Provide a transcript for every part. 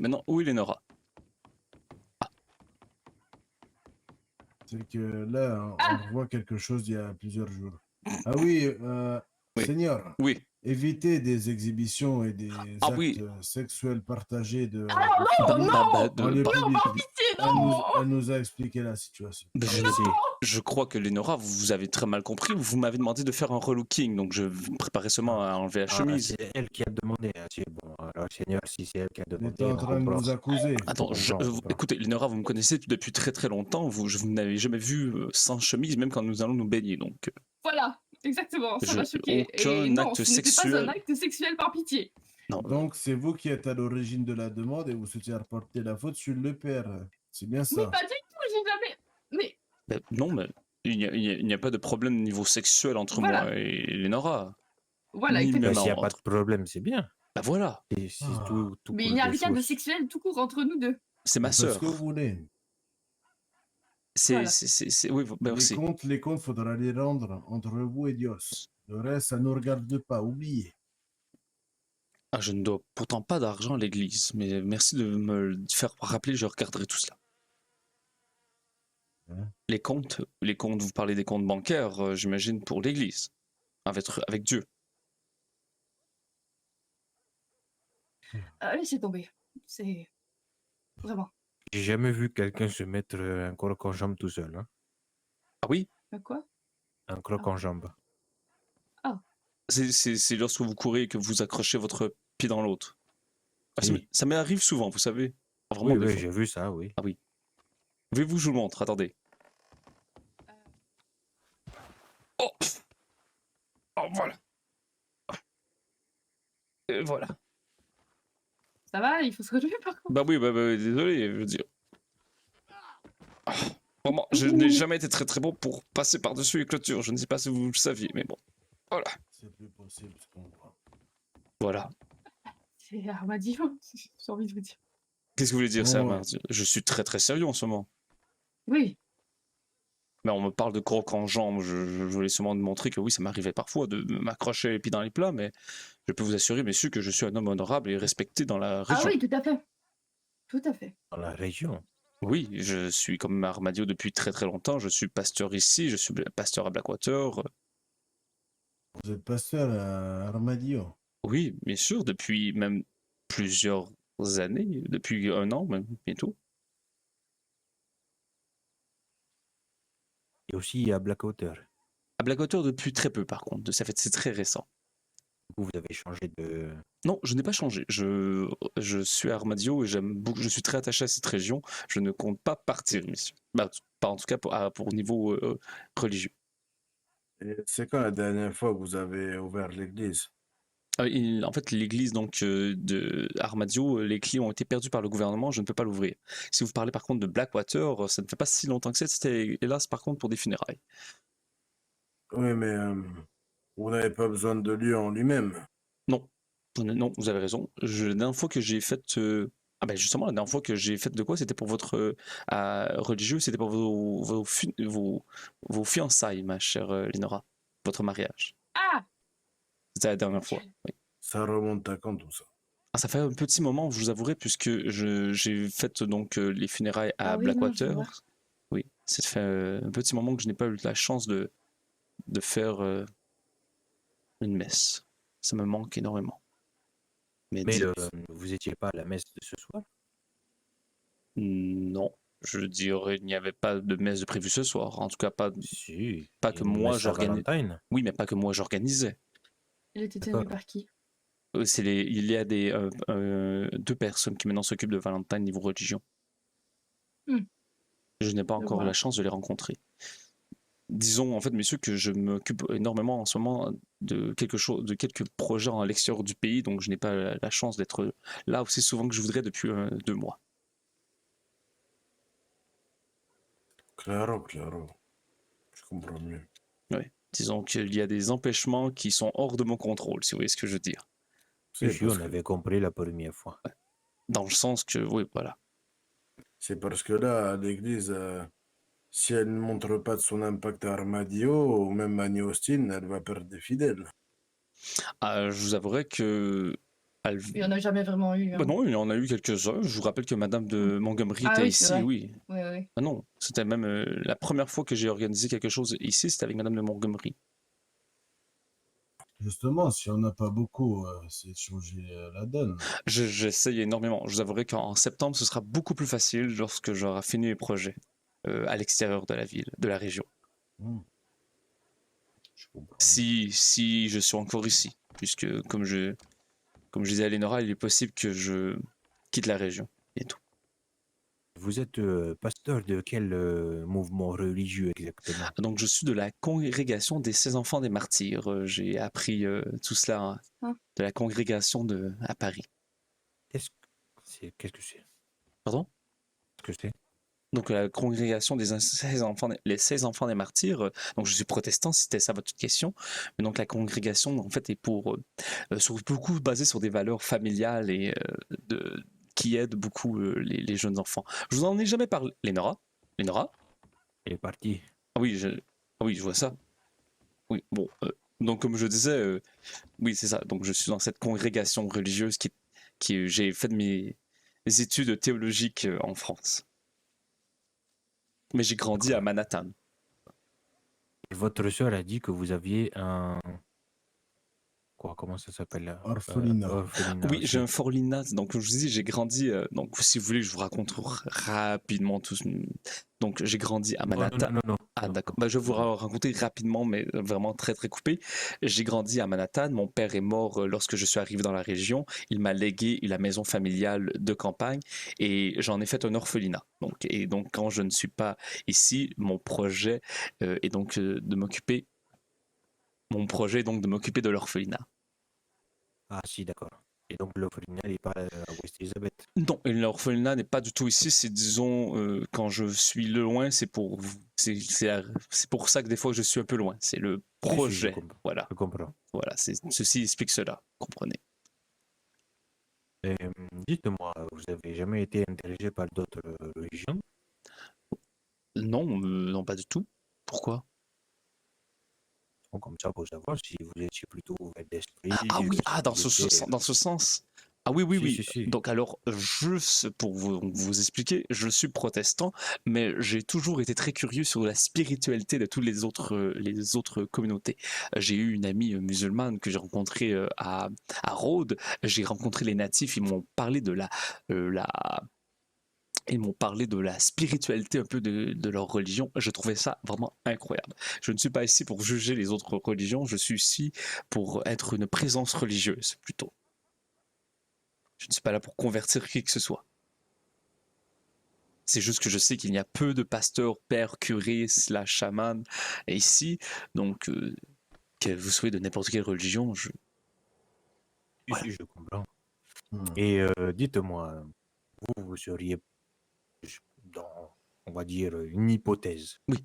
maintenant, où est Lenora? C'est que là, Ah on revoit quelque chose d'il y a plusieurs jours. Ah oui, Oui. Seigneur, Oui. évitez des exhibitions et des Ah actes oui. sexuels partagés de Ah vos non, filles non, en lieu non, public. par pitié, non. Elle nous a expliqué la situation. Ben, je crois que Lenora, vous avez très mal compris. Vous m'avez demandé de faire un relooking, donc je me préparais seulement à enlever la chemise. C'est elle qui a demandé. C'est bon. Alors, Seigneur, si c'est elle qui a Elle demandé, était en on train de comprend. nous accuser. Attends, comprend, on comprend. écoutez, Lenora, vous me connaissez depuis très très longtemps. Je vous n'avez jamais vu sans chemise, même quand nous allons nous baigner. Donc, Voilà, exactement, ça Je- m'a choqué. aucun Et non, acte ce n'était pas sexuel. un acte sexuel par pitié. non. Donc, c'est vous qui êtes à l'origine de la demande et vous souhaitez reporter la faute sur le père. C'est bien Mais ça. pas du tout, j'ai jamais... Mais Ben, non, mais il n'y a pas de problème niveau sexuel entre Voilà. moi et Lenora. voilà, Ni exactement. même S'il n'y a pas entre- de problème, c'est bien. Ben voilà, Si Ah. tout Mais il coule n'y a de rien de source. sexuel tout court entre nous deux. c'est ma Faites sœur. ce que vous voulez. Voilà. Oui, merci. Les comptes, faudra les rendre entre vous et Dios. Le reste, ça ne nous regarde pas, oubliez. Ah, je ne dois pourtant pas d'argent à l'église, mais merci de me le faire rappeler, je regarderai tout cela. Hein? Les comptes, vous parlez des comptes bancaires, j'imagine, pour l'église, avec Dieu. Laissez tomber. C'est... Vraiment. J'ai jamais vu quelqu'un se mettre un croc en jambe tout seul. Hein. Ah oui, Quoi? Un croc en jambe. c'est lorsque vous courez et que vous accrochez votre pied dans l'autre. Ah, Oui. ça m'arrive souvent, vous savez. Vraiment, Oui, des oui, fois. j'ai vu ça, oui. Voulez-vous que je vous le montre? Attendez. Oh, oh voilà. Et voilà. Ça va, il faut se relever par contre. Bah oui, désolé, je veux dire. Ah, vraiment, je n'ai jamais été très très bon pour passer par-dessus les clôtures. Je ne sais pas si vous le saviez, mais bon. Voilà. C'est plus possible ce qu'on croit. Voilà. C'est Armadillo, j'ai envie de vous dire. Qu'est-ce que vous voulez dire, ça, Oh. Mardi? Je suis très très sérieux en ce moment. Oui, Mais on me parle de croc en jambe. Je voulais seulement montrer que oui, ça m'arrivait parfois de m'accrocher les pieds dans les plats, mais je peux vous assurer, messieurs, que je suis un homme honorable et respecté dans la région. ah oui, tout à fait. Tout à fait. Dans la région. Oui, je suis comme Armadio depuis très très longtemps. Je suis pasteur ici, je suis pasteur à Blackwater. Vous êtes pasteur à Armadillo. Oui, bien sûr, depuis même plusieurs années, depuis 1 an même, bientôt. Et aussi à Blackwater. À Blackwater depuis très peu par contre, c'est très récent. Vous avez changé de... Non, je n'ai pas changé. Je suis à Armadio et je suis très attaché à cette région. Je ne compte pas partir, messieurs. Bah, pas en tout cas pour niveau religieux. Et c'est quand la dernière fois que vous avez ouvert l'église? En fait, l'église donc de Armadio, les clés ont été perdues par le gouvernement. Je ne peux pas l'ouvrir. Si vous parlez par contre de Blackwater, ça ne fait pas si longtemps que ça. C'était hélas par contre pour des funérailles. Oui, mais vous n'avez pas besoin de lieu en lui-même. Non, non, vous avez raison. La dernière fois que j'ai fait, ah ben justement, la dernière fois que j'ai fait de quoi, c'était pour votre religieux, c'était pour vos fiançailles, ma chère Lenora, votre mariage. Ah, C'était la dernière fois. Oui. Ça remonte à quand tout ça? Ah, ça fait un petit moment, je vous avouerai, puisque j'ai fait donc les funérailles à Ah oui, non, je Blackwater. vois. Oui, ça fait un petit moment que je n'ai pas eu la chance de faire une messe. Ça me manque énormément. Mais vous étiez pas à la messe de ce soir? Non, je dirais il n'y avait pas de messe de prévue ce soir. En tout cas, pas Si. que moi j'organisais. Valentine. Oui, mais pas que moi j'organisais. Elle était D'accord. tenue par qui? Il y a deux personnes qui maintenant s'occupent de Valentine niveau religion. Je n'ai pas encore vois. la chance de les rencontrer. Disons en fait, messieurs, que je m'occupe énormément en ce moment de quelques projets à l'extérieur du pays, donc je n'ai pas la chance d'être là aussi souvent que je voudrais depuis 2 mois. Claro. Je comprends mieux. Oui. Disons qu'il y a des empêchements qui sont hors de mon contrôle, si vous voyez ce que je veux dire. Si, on avait compris la première fois. Dans le sens que, oui, voilà. C'est parce que là, à l'église, si elle ne montre pas de son impact à Armadillo, ou même à New Austin, elle va perdre des fidèles. Je vous avouerai que Elle- Il n'y en a jamais vraiment eu. Bah Hein. non, il y en a eu quelques-uns. Je vous rappelle que Madame de Montgomery Ah était oui, c'est ici, vrai. oui. Oui, oui. Ah non, c'était même la première fois que j'ai organisé quelque chose ici, c'était avec Madame de Montgomery. Justement, si on n'a pas beaucoup, c'est de changer la donne. J'essaye énormément. Je vous avouerai qu'en septembre, ce sera beaucoup plus facile lorsque j'aurai fini mes projets à l'extérieur de la ville, de la région. Hmm. Je comprends. Si je suis encore ici, puisque comme je disais à Lénora, il est possible que je quitte la région bientôt. Vous êtes pasteur de quel mouvement religieux exactement? Donc je suis de la congrégation des 16 enfants des martyrs. J'ai appris tout cela Ah. de la congrégation à Paris. Qu'est-ce que c'est? Pardon? Qu'est-ce que c'est? Donc la congrégation des 16 enfants, les 16 enfants des martyrs. Donc je suis protestant, si c'était ça votre question. Mais donc la congrégation en fait est beaucoup basée sur des valeurs familiales et qui aident beaucoup les jeunes enfants. Je vous en ai jamais parlé. Lénora? Lénora? Elle est partie. Ah oui, je vois ça. Oui, bon. Donc comme je disais, oui c'est ça. Donc je suis dans cette congrégation religieuse qui j'ai fait mes études théologiques en France. Mais j'ai grandi à Manhattan. Et votre sœur a dit que vous aviez un... Comment ça s'appelle là? Orphelinat. Orphelinat Oui, j'ai aussi. un Forlinat. Donc, je vous dis, j'ai grandi. Donc, si vous voulez, je vous raconte rapidement tout. Donc, j'ai grandi à Manhattan. Non. Ah, Non, d'accord. non. Bah, je vais vous raconter rapidement, mais vraiment très, très coupé. J'ai grandi à Manhattan. Mon père est mort lorsque je suis arrivé dans la région. Il m'a légué la maison familiale de campagne et j'en ai fait un orphelinat. Donc, quand je ne suis pas ici, mon projet est donc de m'occuper. Mon projet est donc de m'occuper de l'orphelinat. Ah si, d'accord. Et donc l'orphelinat n'est pas à West Elizabeth. Non, et l'orphelinat n'est pas du tout ici. C'est, disons, quand je suis loin, c'est pour ça que des fois je suis un peu loin. C'est le Si, je projet. comprends. Voilà, Je comprends. voilà. Ceci explique cela. Comprenez. Et, dites-moi, vous avez jamais été intéressé par d'autres religions? Non, non, pas du tout. Pourquoi? Bon, comme ça, pour savoir si vous étiez plutôt ouvert d'esprit, Ah oui, si dans vous ce, étiez... dans ce sens. Ah oui, oui, Si, oui. si, si. Donc alors, pour vous expliquer, je suis protestant, mais j'ai toujours été très curieux sur la spiritualité de toutes les autres communautés. J'ai eu une amie musulmane que j'ai rencontrée à Rhodes. J'ai rencontré les natifs, ils m'ont parlé de ils m'ont parlé de la spiritualité un peu de leur religion. Je trouvais ça vraiment incroyable. Je ne suis pas ici pour juger les autres religions, je suis ici pour être une présence religieuse plutôt. Je ne suis pas là pour convertir qui que ce soit. C'est juste que je sais qu'il y a peu de pasteurs, pères, curés, / chamans ici. Donc, que vous soyez de n'importe quelle religion, Si, Voilà. si, je comprends. Hmm. Et dites-moi, vous seriez dans, on va dire, une hypothèse. Oui.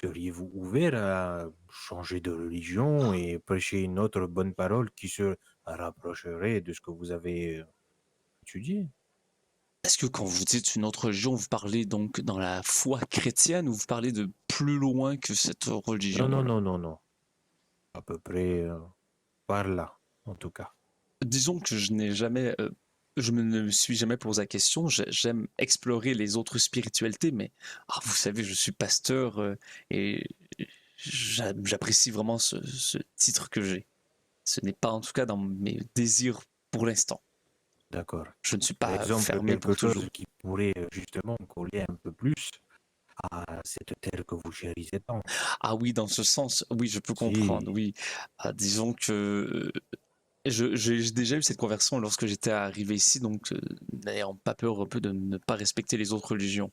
Seriez-vous ouvert à changer de religion et prêcher une autre bonne parole qui se rapprocherait de ce que vous avez étudié? Est-ce que quand vous dites une autre religion, vous parlez donc dans la foi chrétienne ou vous parlez de plus loin que cette religion? Non. À peu près par là, en tout cas. Disons que je ne me suis jamais posé la question. J'aime explorer les autres spiritualités, mais vous savez, je suis pasteur et j'apprécie vraiment ce titre que j'ai. Ce n'est pas en tout cas dans mes désirs pour l'instant. D'accord. Je ne suis Par pas exemple, fermé quelque pour toujours. chose qui pourrait justement coller un peu plus à cette terre que vous chérissez tant. Ah oui, dans ce sens, oui, je peux Si. comprendre, oui. Disons que j'ai déjà eu cette conversion lorsque j'étais arrivé ici, donc n'ayant pas peur un peu de ne pas respecter les autres religions.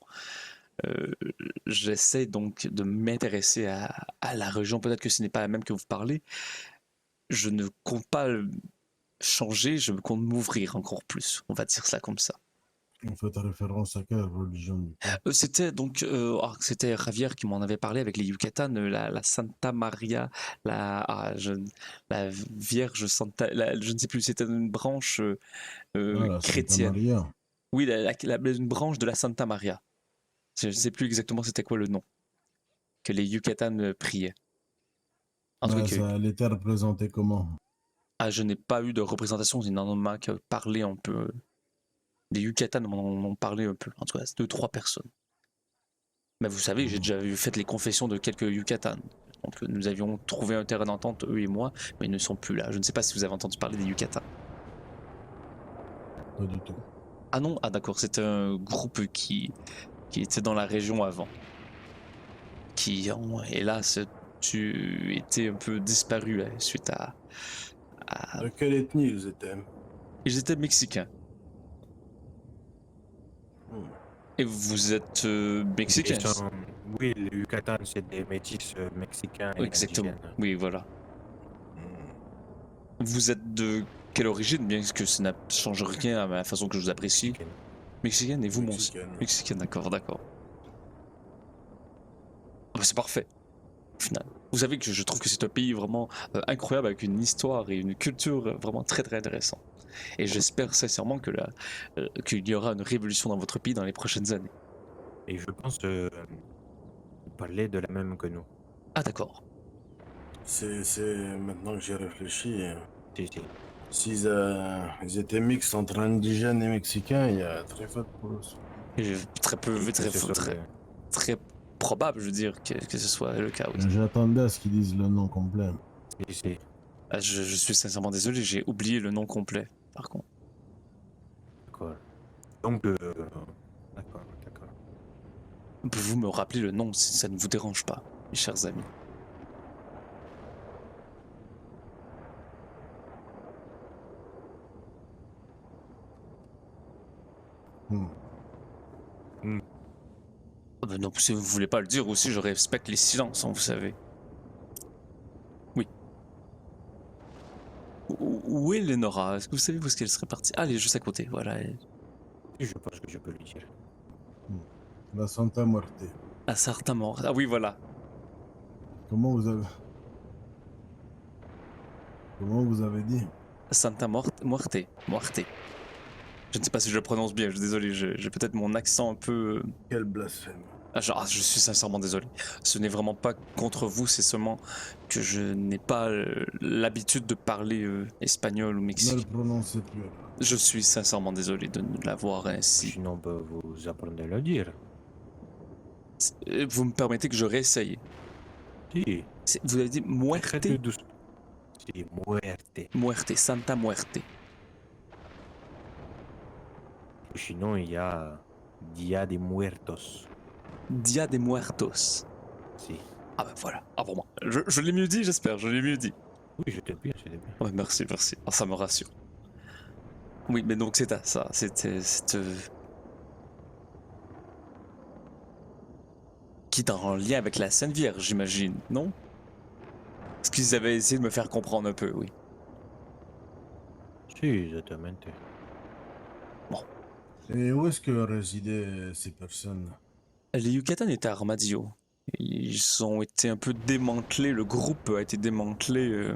J'essaie donc de m'intéresser à la religion. Peut-être que ce n'est pas la même que vous parlez. Je ne compte pas changer, je compte m'ouvrir encore plus. On va dire ça comme ça. On fait référence à quelle religion du coup? C'était Javier qui m'en avait parlé avec les Yucatan, la Santa Maria, la Vierge Santa, je ne sais plus, c'était une branche La Santa chrétienne. Maria. Oui, une branche de la Santa Maria. Je ne sais plus exactement c'était quoi le nom que les Yucatan priaient. En tout cas, Elle était représentée comment? Ah, je n'ai pas eu de représentation, il n'en m'a que parlé un peu. Les Yucatan m'en ont parlé un peu, en tout cas, 2-3 personnes. Mais vous savez, j'ai déjà fait les confessions de quelques Yucatan. Donc nous avions trouvé un terrain d'entente, eux et moi, mais ils ne sont plus là. Je ne sais pas si vous avez entendu parler des Yucatan. Pas du tout. Ah non, ah d'accord, c'est un groupe qui était dans la région avant. Qui ont, hélas, tu étais un peu disparu là, suite à... De quelle ethnie ils étaient? Ils étaient mexicains. Hmm. Et vous êtes mexicain? Ils sont- Oui, le Yucatan, c'est des métis mexicains et Exactement. indigènes. Oui, voilà. Hmm. Vous êtes de quelle origine, bien que ça ne change rien à la façon que je vous apprécie? Mexicains. Mexicaine, et vous, mon... Mexicaine. Mexicaine, d'accord, d'accord. Ah bah, c'est parfait, au final. Vous savez que je trouve que c'est un pays vraiment incroyable, avec une histoire et une culture vraiment très très intéressante. Et j'espère sincèrement que qu'il y aura une révolution dans votre pays dans les prochaines années. Et je pense vous parlez de la même que nous. Ah d'accord. C'est maintenant que j'y réfléchis. Si, si. S'ils ils étaient mixtes entre indigènes et mexicains, il y a très fort pour eux. Et très peu, Et très, que ce soit très, très probable, je veux dire, que ce soit le cas aussi. J'attendais à ce qu'ils disent le nom complet. Si, si. Ah, je suis sincèrement désolé, j'ai oublié le nom complet, par contre. D'accord. Donc, d'accord, d'accord. Pouvez-vous me rappeler le nom si ça ne vous dérange pas, mes chers amis? Hmm. Ah ben non, si vous voulez pas le dire aussi, je respecte les silences, hein, vous savez. Oui. Où est Lenora? Est-ce que vous savez où est-ce qu'elle serait partie? Ah, elle est juste à côté, voilà. Je pense que je peux lui dire. La Santa Muerte. À Sarta mort. Ah oui, voilà. Comment vous avez... Comment vous avez dit? Santa Muerte. Muerte. Je ne sais pas si je le prononce bien, je suis désolé, j'ai peut-être mon accent un peu... Quel blasphème. Ah, genre, je suis sincèrement désolé. Ce n'est vraiment pas contre vous, c'est seulement que je n'ai pas l'habitude de parler espagnol ou Ne le mexicain. prononcez plus alors. Je suis sincèrement désolé de l'avoir ainsi. Sinon, on peut vous apprendre à le dire. Vous me permettez que je réessaye. Si. Vous avez dit muerte? Très douce. Si, muerte. Muerte, Santa Muerte. Sinon, il y a Dia de Muertos. Dia de Muertos. Si. Ah ben voilà. Ah bon, je l'ai mieux dit, j'espère, je l'ai mieux dit. Oui, j'étais bien, j'étais bien. Ouais, merci, merci. Ah, ça me rassure. Oui, mais donc c'est ça, c'était... Qui est en lien avec la Sainte Vierge, j'imagine, non? Parce qu'ils avaient essayé de me faire comprendre un peu, oui. Si, exactement. Et où est-ce que résidaient ces personnes? Les Yucatan étaient à Armadillo. Ils ont été un peu démantelés, le groupe a été démantelé.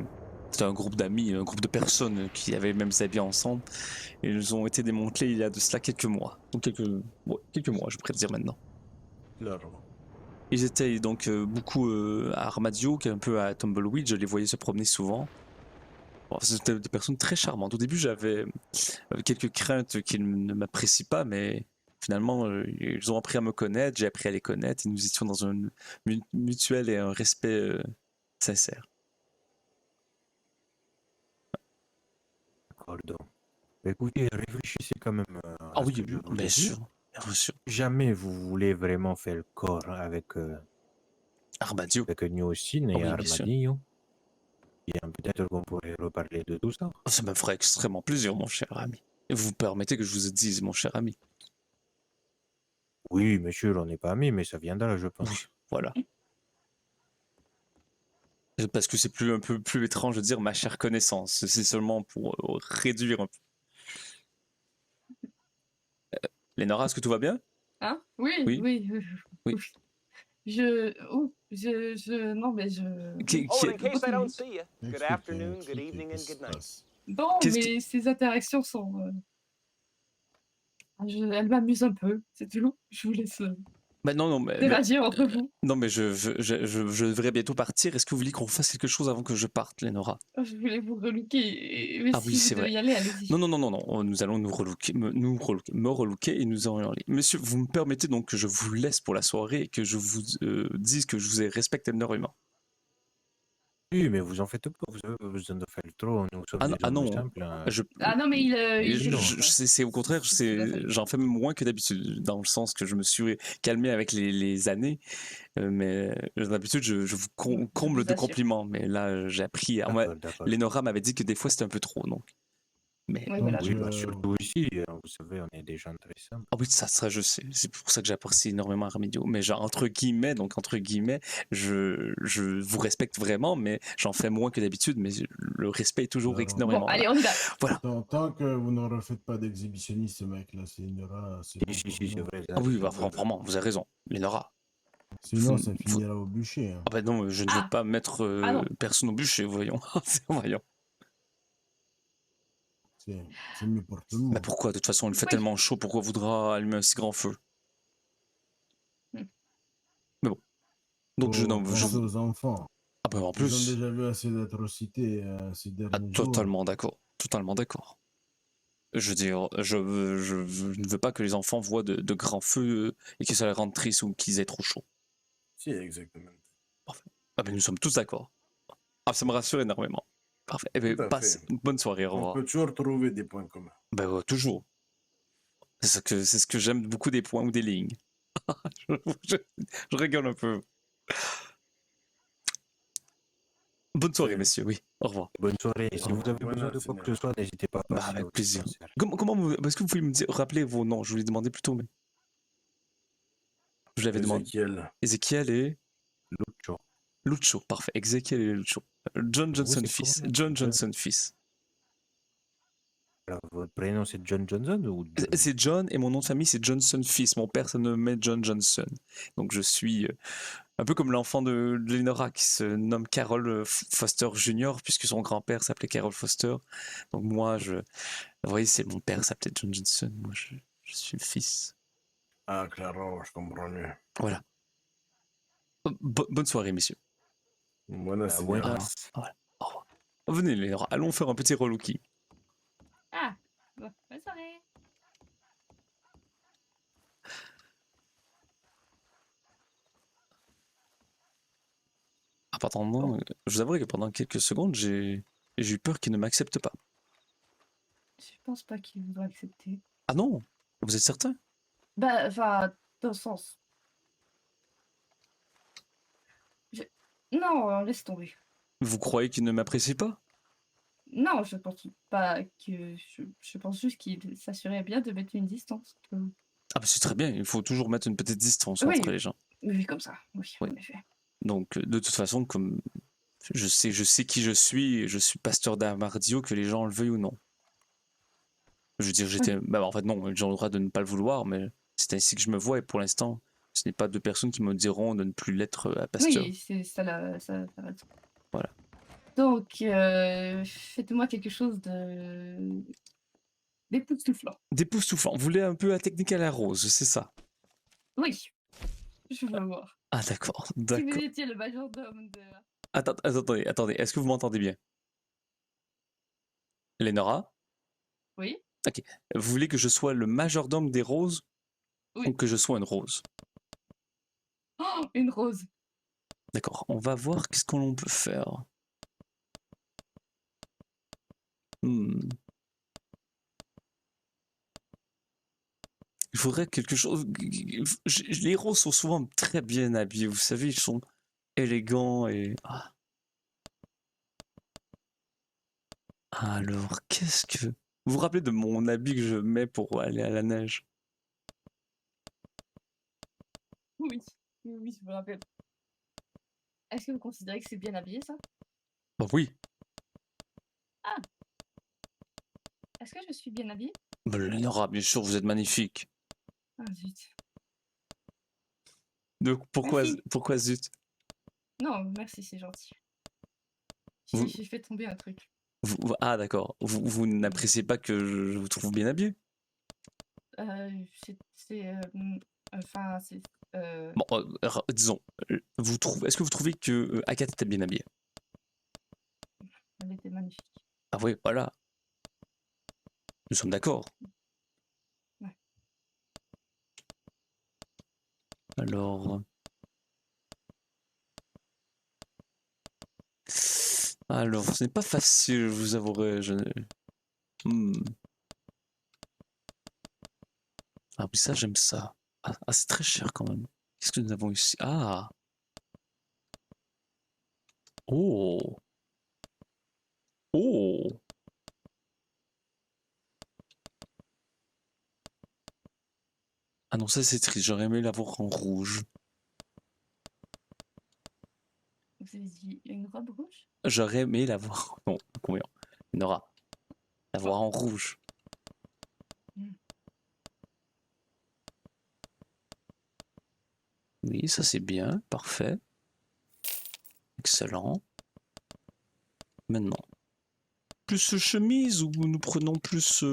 C'était un groupe d'amis, un groupe de personnes qui avaient même habits ensemble. Et ils ont été démantelés il y a de cela quelques mois. Donc quelques mois, je pourrais dire maintenant. Clairement. Ils étaient donc beaucoup à Armadillo, un peu à Tumbleweed, je les voyais se promener souvent. Bon, c'était des personnes très charmantes. Au début, j'avais quelques craintes qu'ils ne m'apprécient pas, mais finalement, ils ont appris à me connaître, j'ai appris à les connaître, et nous étions dans un mutuel et un respect sincère. D'accord, donc. Écoutez, réfléchissez quand même Ah à ce oui, que je vous ai bien dit. sûr, bien sûr. Jamais vous voulez vraiment faire le corps avec, Armadillo. avec Newsin et Ah oui, bien sûr. Armadillo. Et peut-être qu'on pourrait reparler de tout ça. Ça me ferait extrêmement plaisir, mon cher ami. Et vous permettez que je vous dise, mon cher ami. Oui, monsieur, on n'est pas amis, mais ça viendra, je pense. Oui, voilà. Parce que c'est un peu plus étrange de dire ma chère connaissance. C'est seulement pour réduire un peu. Lénora, est-ce que tout va bien? Hein? Oui, Oui. oui. Oui. Non, mais je... Oh, and in case I don't Continue. see you, good Expliquez, afternoon, good expliquez, evening, and qu'est-ce qui good se night. passe? Non, Qu'est-ce mais ces interactions sont... elles m'amusent un peu, c'est tout. Je vous laisse... Bah non, non, mais, interagir entre vous. non, mais je devrais bientôt partir. Est-ce que vous voulez qu'on fasse quelque chose avant que je parte, Lenora? Je voulais vous relooker, mais Ah oui, si vous c'est devez vrai. y aller, allez-y. Non, non, non, non, non, nous allons nous relooker, me relooker et nous allons y aller. Monsieur, vous me permettez donc que je vous laisse pour la soirée et que je vous dise que je vous respecte énormément. Oui, mais vous en faites pas, vous avez pas besoin de faire trop, nous sommes Ah non, des ah hommes non, simples. Hein. je, Ah non, mais il fait je- le je- coup, c'est au contraire, C'est tout à fait. j'en fais même moins que d'habitude, dans le sens que je me suis calmé avec les années, mais d'habitude je vous comble vous de assure. compliments, mais là j'ai appris, moi, D'accord. Lenora m'avait dit que des fois c'était un peu trop, donc. Mais Oui, Donc, voilà. Oui, bah, surtout ici, vous savez, on est des gens très simples. ah oui, ça je sais, c'est pour ça que j'apprécie énormément Armédio, mais genre entre guillemets, je vous respecte vraiment, mais j'en fais moins que d'habitude, mais le respect est toujours Alors, énormément Bon, là. allez, on y va. Voilà. tant que vous ne refaites pas d'exhibitionniste, mec, là, c'est bon Si, pour c'est nous. vrai. Ah oui, bah, vraiment, vous avez raison, Lenora. Sinon, Vous- ça vous- finira au bûcher. Hein. Ah bah non, je ne veux Ah. pas mettre Ah non. personne au bûcher, voyons. Voyons. C'est mieux pour tout le Mais monde. pourquoi? De toute façon, il fait Oui. tellement chaud, pourquoi voudra allumer un si grand feu? Hmm. Mais bon. Donc je, non, Pensez aux enfants. Ah bah en Ils ont plus. déjà vu assez d'atrocités ces Ah, derniers jours. totalement d'accord. Totalement d'accord. Je veux dire, je ne veux pas que les enfants voient de grands feux et que ça les rende tristes ou qu'ils aient trop chaud. Si, exactement. Ah ben nous sommes tous d'accord. Ah, ça me rassure énormément. Parfait. Eh ben, Tout à passe fait. une bonne soirée, au On revoir. peut toujours trouver des points communs. Ben toujours. C'est ce que j'aime beaucoup des points ou des lignes. je rigole un peu. Bonne soirée, C'est- messieurs, oui. Au revoir. Bonne soirée. Si Au vous revoir. avez besoin de quoi que ce Seigneur. soit, n'hésitez pas à Bah, passer avec au plaisir. dispensaire. Comment vous. Est-ce que vous pouvez me dire, rappeler vos noms? Je vous l'ai demandé plus tôt, mais. Je l'avais demandé. Ézéchiel. Ézéchiel et. Lucho. Lucho, parfait. Ézéchiel et Lucho. John Vous, Johnson c'est fils. comment? John Johnson fils. Alors, votre prénom, c'est John Johnson ou John? C'est John et mon nom de famille c'est Johnson fils. Mon père se nommait John Johnson. Donc je suis un peu comme l'enfant de Lenora qui se nomme Carol Foster Jr. puisque son grand-père s'appelait Carol Foster. Donc moi, vous voyez, c'est mon père s'appelait John Johnson. Moi, je suis le fils. Ah, claro, je comprends mieux. Voilà. Bonne soirée, messieurs. Buenas Buenas. señoras. Voilà. Au revoir. Venez, Lenora, allons faire un petit relooking. Ah, bon, bonne soirée. En attendant, je vous avouerai que pendant quelques secondes, j'ai eu peur qu'il ne m'accepte pas. Je pense pas qu'il voudra accepter. Ah non? Vous êtes certain? Bah, enfin, dans le sens. Non, laisse tomber. Vous croyez qu'il ne m'apprécie pas? Non, je pense pas que. Je pense juste qu'il s'assurait bien de mettre une distance. Ah bah c'est très bien, il faut toujours mettre une petite distance Oui. entre les gens. Oui, comme ça. Oui, Oui. en effet. Donc de toute façon, comme je sais qui je suis pasteur d'Armadio, que les gens le veuillent ou non. Je veux dire, bah en fait non, j'ai le droit de ne pas le vouloir, mais c'est ainsi que je me vois et pour l'instant, ce n'est pas deux personnes qui me diront de ne plus l'être à pasteur. Oui, c'est ça, ça va. Voilà. Donc, faites-moi quelque chose de d'époustouflant. D'époustouflant. Vous voulez un peu la technique à la rose, c'est ça? Oui, je veux voir. Ah d'accord, Si vous d'accord. étiez le majordome de... Attendez, est-ce que vous m'entendez bien? Lenora? Oui, Vous voulez que je sois le majordome des roses? Oui. Ou que je sois une rose? oh, une rose. D'accord, on va voir qu'est-ce qu'on peut faire. Il faudrait quelque chose. Les roses sont souvent très bien habillés, vous savez, ils sont élégants et. Ah. Alors, qu'est-ce que. Vous vous rappelez de mon habit que je mets pour aller à la neige? Oui, oui, je me rappelle. Est-ce que vous considérez que c'est bien habillé, ça? Bah oui, Est-ce que je suis bien habillée? bah, Lénora, bien sûr, vous êtes magnifique. Ah, zut. Donc Merci. pourquoi zut? Non, merci, c'est gentil. Vous- J'ai fait tomber un truc. Ah d'accord, vous n'appréciez pas que je vous trouve bien habillé? C'est... Enfin, Bon, disons, est-ce que vous trouvez que Agathe était bien habillée? Elle était magnifique. Ah oui, voilà, nous sommes d'accord. Ouais. Alors, ce n'est pas facile, je vous avouerai. Hmm. Ah oui, ça, j'aime ça. Ah, c'est très cher quand même. Qu'est-ce que nous avons ici? Ah! Oh! Oh! Ah non, ça c'est triste, j'aurais aimé l'avoir en rouge. Vous avez dit une robe rouge? J'aurais aimé l'avoir. Non, combien? Nora. L'avoir Oh. en rouge. Mm. Oui, ça c'est bien, parfait. Excellent. Maintenant. Plus chemise ou nous prenons plus.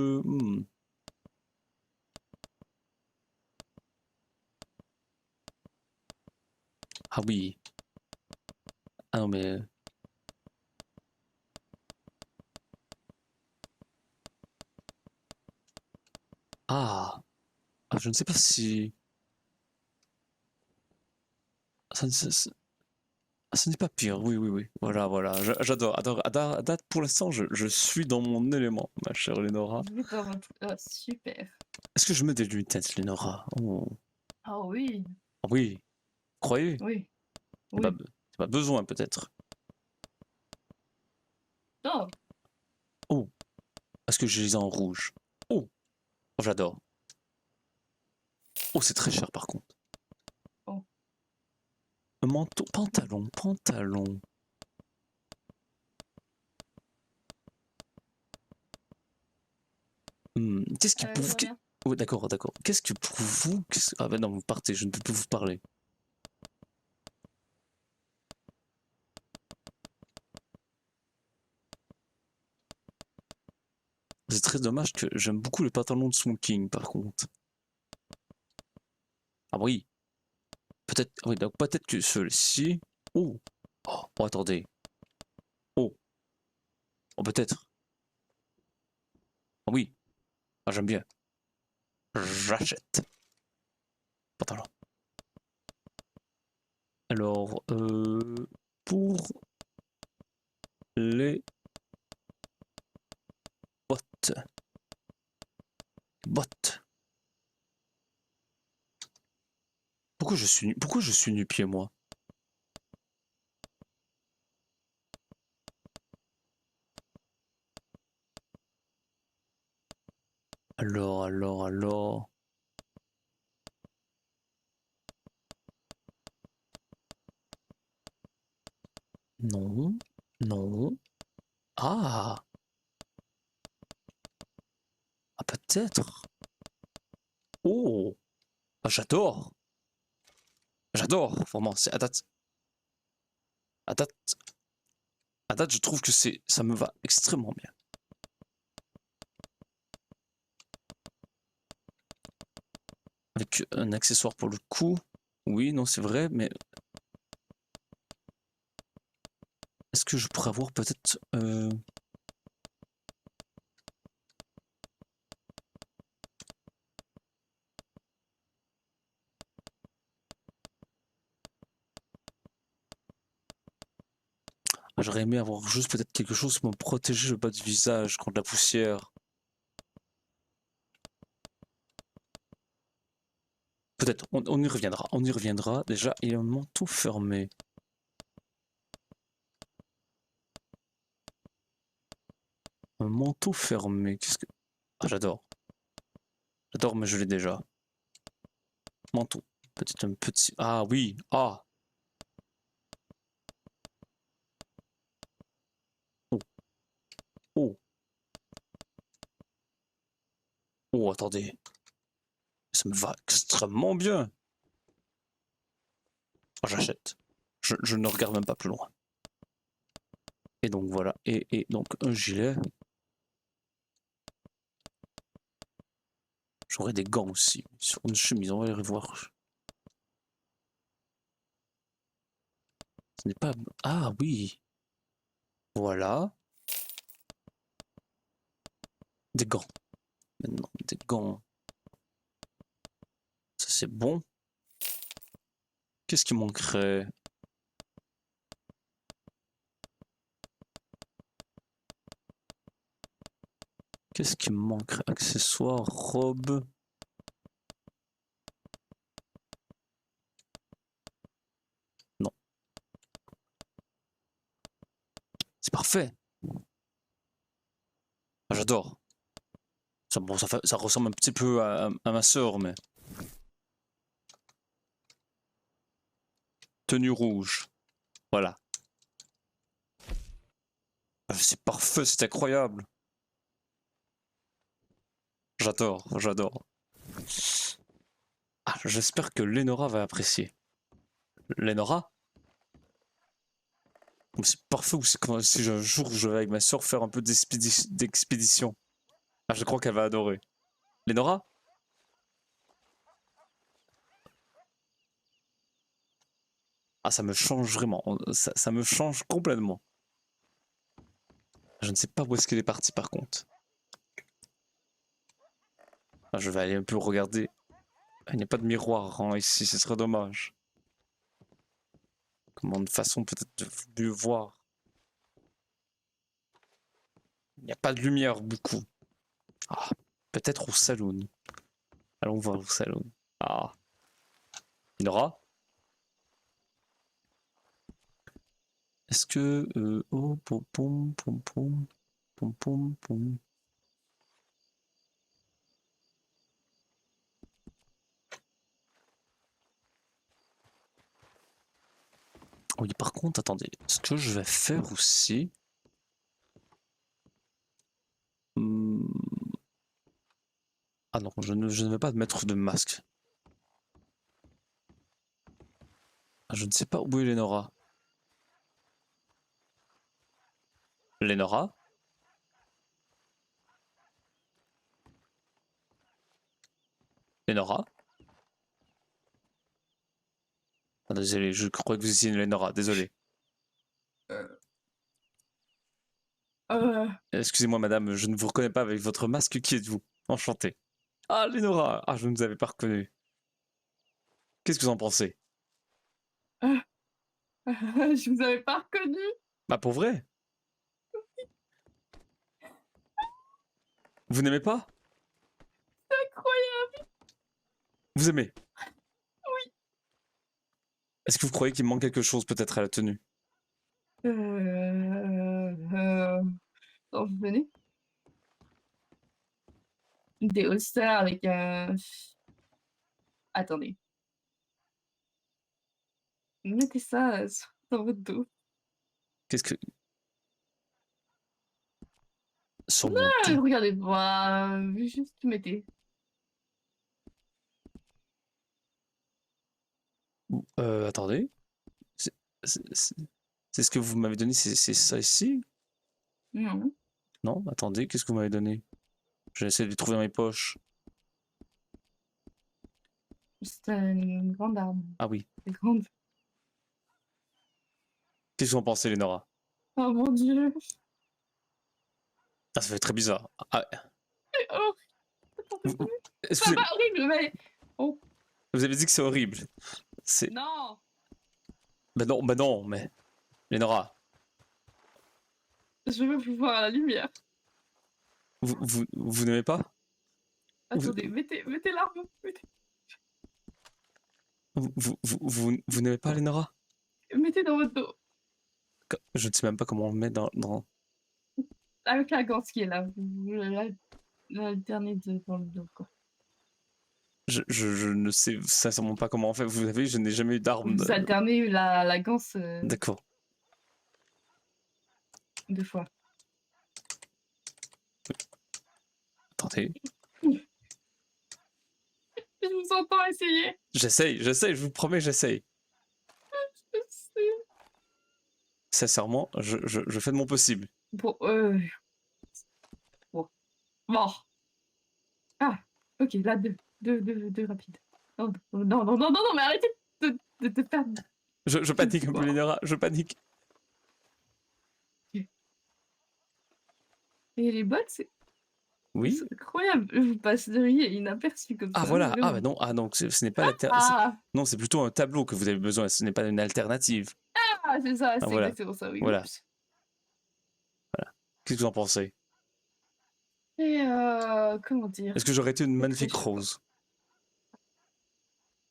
Ah oui. Ah non, mais. Ah! Ah, je ne sais pas si. Ce n'est pas pire, oui, oui, oui. Voilà, voilà. J'adore. À date, pour l'instant, je suis dans mon élément, ma chère Lénora. Vous êtes dans votre... Oh, super. Est-ce que je mets des lunettes, Lénora? Oh. Ah oui, Ah oui. Croyez? oui, C'est pas, oui. c'est pas besoin, peut-être. Non, Oh. Est-ce que je les ai en rouge? Oh. Oh, j'adore. Oh, c'est très cher, par contre. Oh. Un manteau, pantalon. Qu'est-ce qui pour vous... très bien. Oh, d'accord. Qu'est-ce que pour vous... Ah ben non, vous partez, je ne peux plus vous parler. C'est très dommage que j'aime beaucoup les pantalons de smoking, par contre. Ah oui. Peut-être... Oui, donc peut-être que ceux-ci... Oh. Oh, attendez. Oh. Oh, peut-être. Ah oui. Ah, j'aime bien. J'achète. Pantalon. Alors, pour les bottes. Bottes. Pourquoi je suis nu-pied, moi? Alors. Non. Ah! Ah, peut-être. Oh! Ah, j'adore! Vraiment, c'est à date, je trouve que ça me va extrêmement bien. Avec un accessoire pour le cou. Oui, non, c'est vrai, mais est-ce que je pourrais avoir peut-être... J'aurais aimé avoir juste peut-être quelque chose pour me protéger le bas du visage contre la poussière. Peut-être, on y reviendra. Déjà, il y a un manteau fermé. Un manteau fermé, qu'est-ce que... Ah, j'adore. J'adore, mais je l'ai déjà. Manteau. Peut-être un petit... Ah oui, ah! Oh. Oh, attendez. Ça me va extrêmement bien. Oh, j'achète. Je ne regarde même pas plus loin. Et donc voilà. Et donc un gilet. J'aurais des gants aussi. Sur une chemise, on va aller voir. Ce n'est pas... Ah oui. Voilà. Des gants. Maintenant, des gants. Ça c'est bon. Qu'est-ce qui manquerait? Qu'est-ce qui me manquerait? Accessoires, robe. Non. C'est parfait. Ah, j'adore. Ça, bon, ça ressemble un petit peu à ma sœur, mais... Tenue rouge. Voilà. Ah, c'est parfait, c'est incroyable. J'adore, j'adore. Ah, j'espère que Lenora va apprécier. Lenora? C'est parfait, ou c'est comme si un jour je vais avec ma soeur faire un peu d'expédition. Ah, je crois qu'elle va adorer. Lenora? Ah, ça me change vraiment. Ça me change complètement. Je ne sais pas où est-ce qu'elle est partie par contre. Ah, je vais aller un peu regarder. Il n'y a pas de miroir hein, ici, ce serait dommage. Comment de façon peut-être de mieux voir. Il n'y a pas de lumière beaucoup. Ah, peut-être au saloon. Allons voir au saloon. Ah. Nora? Est-ce que... oh, pom pom pom pom pom pom pom. Oui, par contre, attendez. Ce que je vais faire aussi... Ah non, je ne vais pas mettre de masque. Je ne sais pas où est Lenora. Lenora? Lenora? Ah, désolé, je crois que vous étiez une Lenora, désolé. Euh, euh, Excusez-moi madame, je ne vous reconnais pas avec votre masque, qui êtes-vous? Enchanté. Ah, Lenora! Ah, je ne vous avais pas reconnu. Qu'est-ce que vous en pensez? je vous avais pas reconnu. Bah pour vrai? Vous n'aimez pas? Incroyable. Vous aimez? Oui. Est-ce que vous croyez qu'il me manque quelque chose peut-être à la tenue? Non, vous venez. Des holsters avec un... Attendez. Mettez ça dans votre dos. Qu'est-ce que... Sur mon Ah, dos? regardez pas, juste mettez. Attendez. C'est c'est- c'est ce que vous m'avez donné, c'est ça ici? Non, Non? Attendez, qu'est-ce que vous m'avez donné? J'essaie de les trouver dans mes poches. c'est une grande arme. Ah oui. C'est grande. Qu'est-ce que vous en pensez, Lenora? Oh mon dieu. Ah, ça fait très bizarre. Ah, Oh, vous- c'est excusez, pas horrible, mais... Oh, vous avez dit que c'est horrible. C'est... non. Bah non, mais... Lenora, Je veux vous voir à la lumière. vous n'aimez pas? Attendez, mettez l'arme. Vous n'aimez pas, Lenora? Mettez dans votre dos. Je ne sais même pas comment on le met dans... Avec la gance qui est là. Vous l'alternez dans le dos, quoi. Je ne sais sincèrement pas comment on fait. Vous savez, je n'ai jamais eu d'arme. Vous alternez la ganse D'accord. 2 fois. Attendez. Je vous entends essayer. J'essaye, je vous promets, j'essaye. Je sais. Sincèrement, je fais de mon possible. Bon, bon. Bon. Ah, ok, là, deux rapides. Non, mais arrêtez de faire Je panique un peu, Wow. Lénora, je panique. Et les bots, c'est Oui? incroyable. Vous passeriez inaperçu comme Ah ça, voilà, ah bah vraiment. non, ah donc ce n'est pas Ah, non, c'est plutôt un tableau que vous avez besoin, ce n'est pas une alternative. ah c'est ça, Ah c'est voilà, exactement ça, oui. voilà. Oups. Qu'est-ce que vous en pensez? Et comment dire? Est-ce que j'aurais été une C'est très magnifique chaud. rose?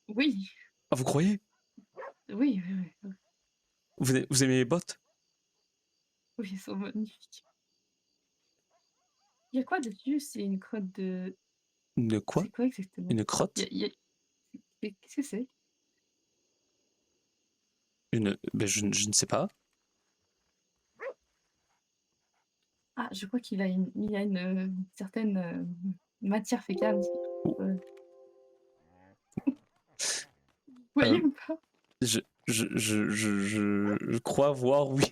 Oui, Ah, vous croyez? oui, oui, oui, oui. Vous aimez les bottes? Oui, ils sont magnifiques. Il y a quoi dessus? C'est une crotte de... Une quoi? C'est quoi exactement? Une crotte? Qu'est-ce que c'est? Ben je ne sais pas. Ah, je crois il y a une certaine matière fécale. Ou- Vous voyez Euh, ou pas? je crois voir, oui.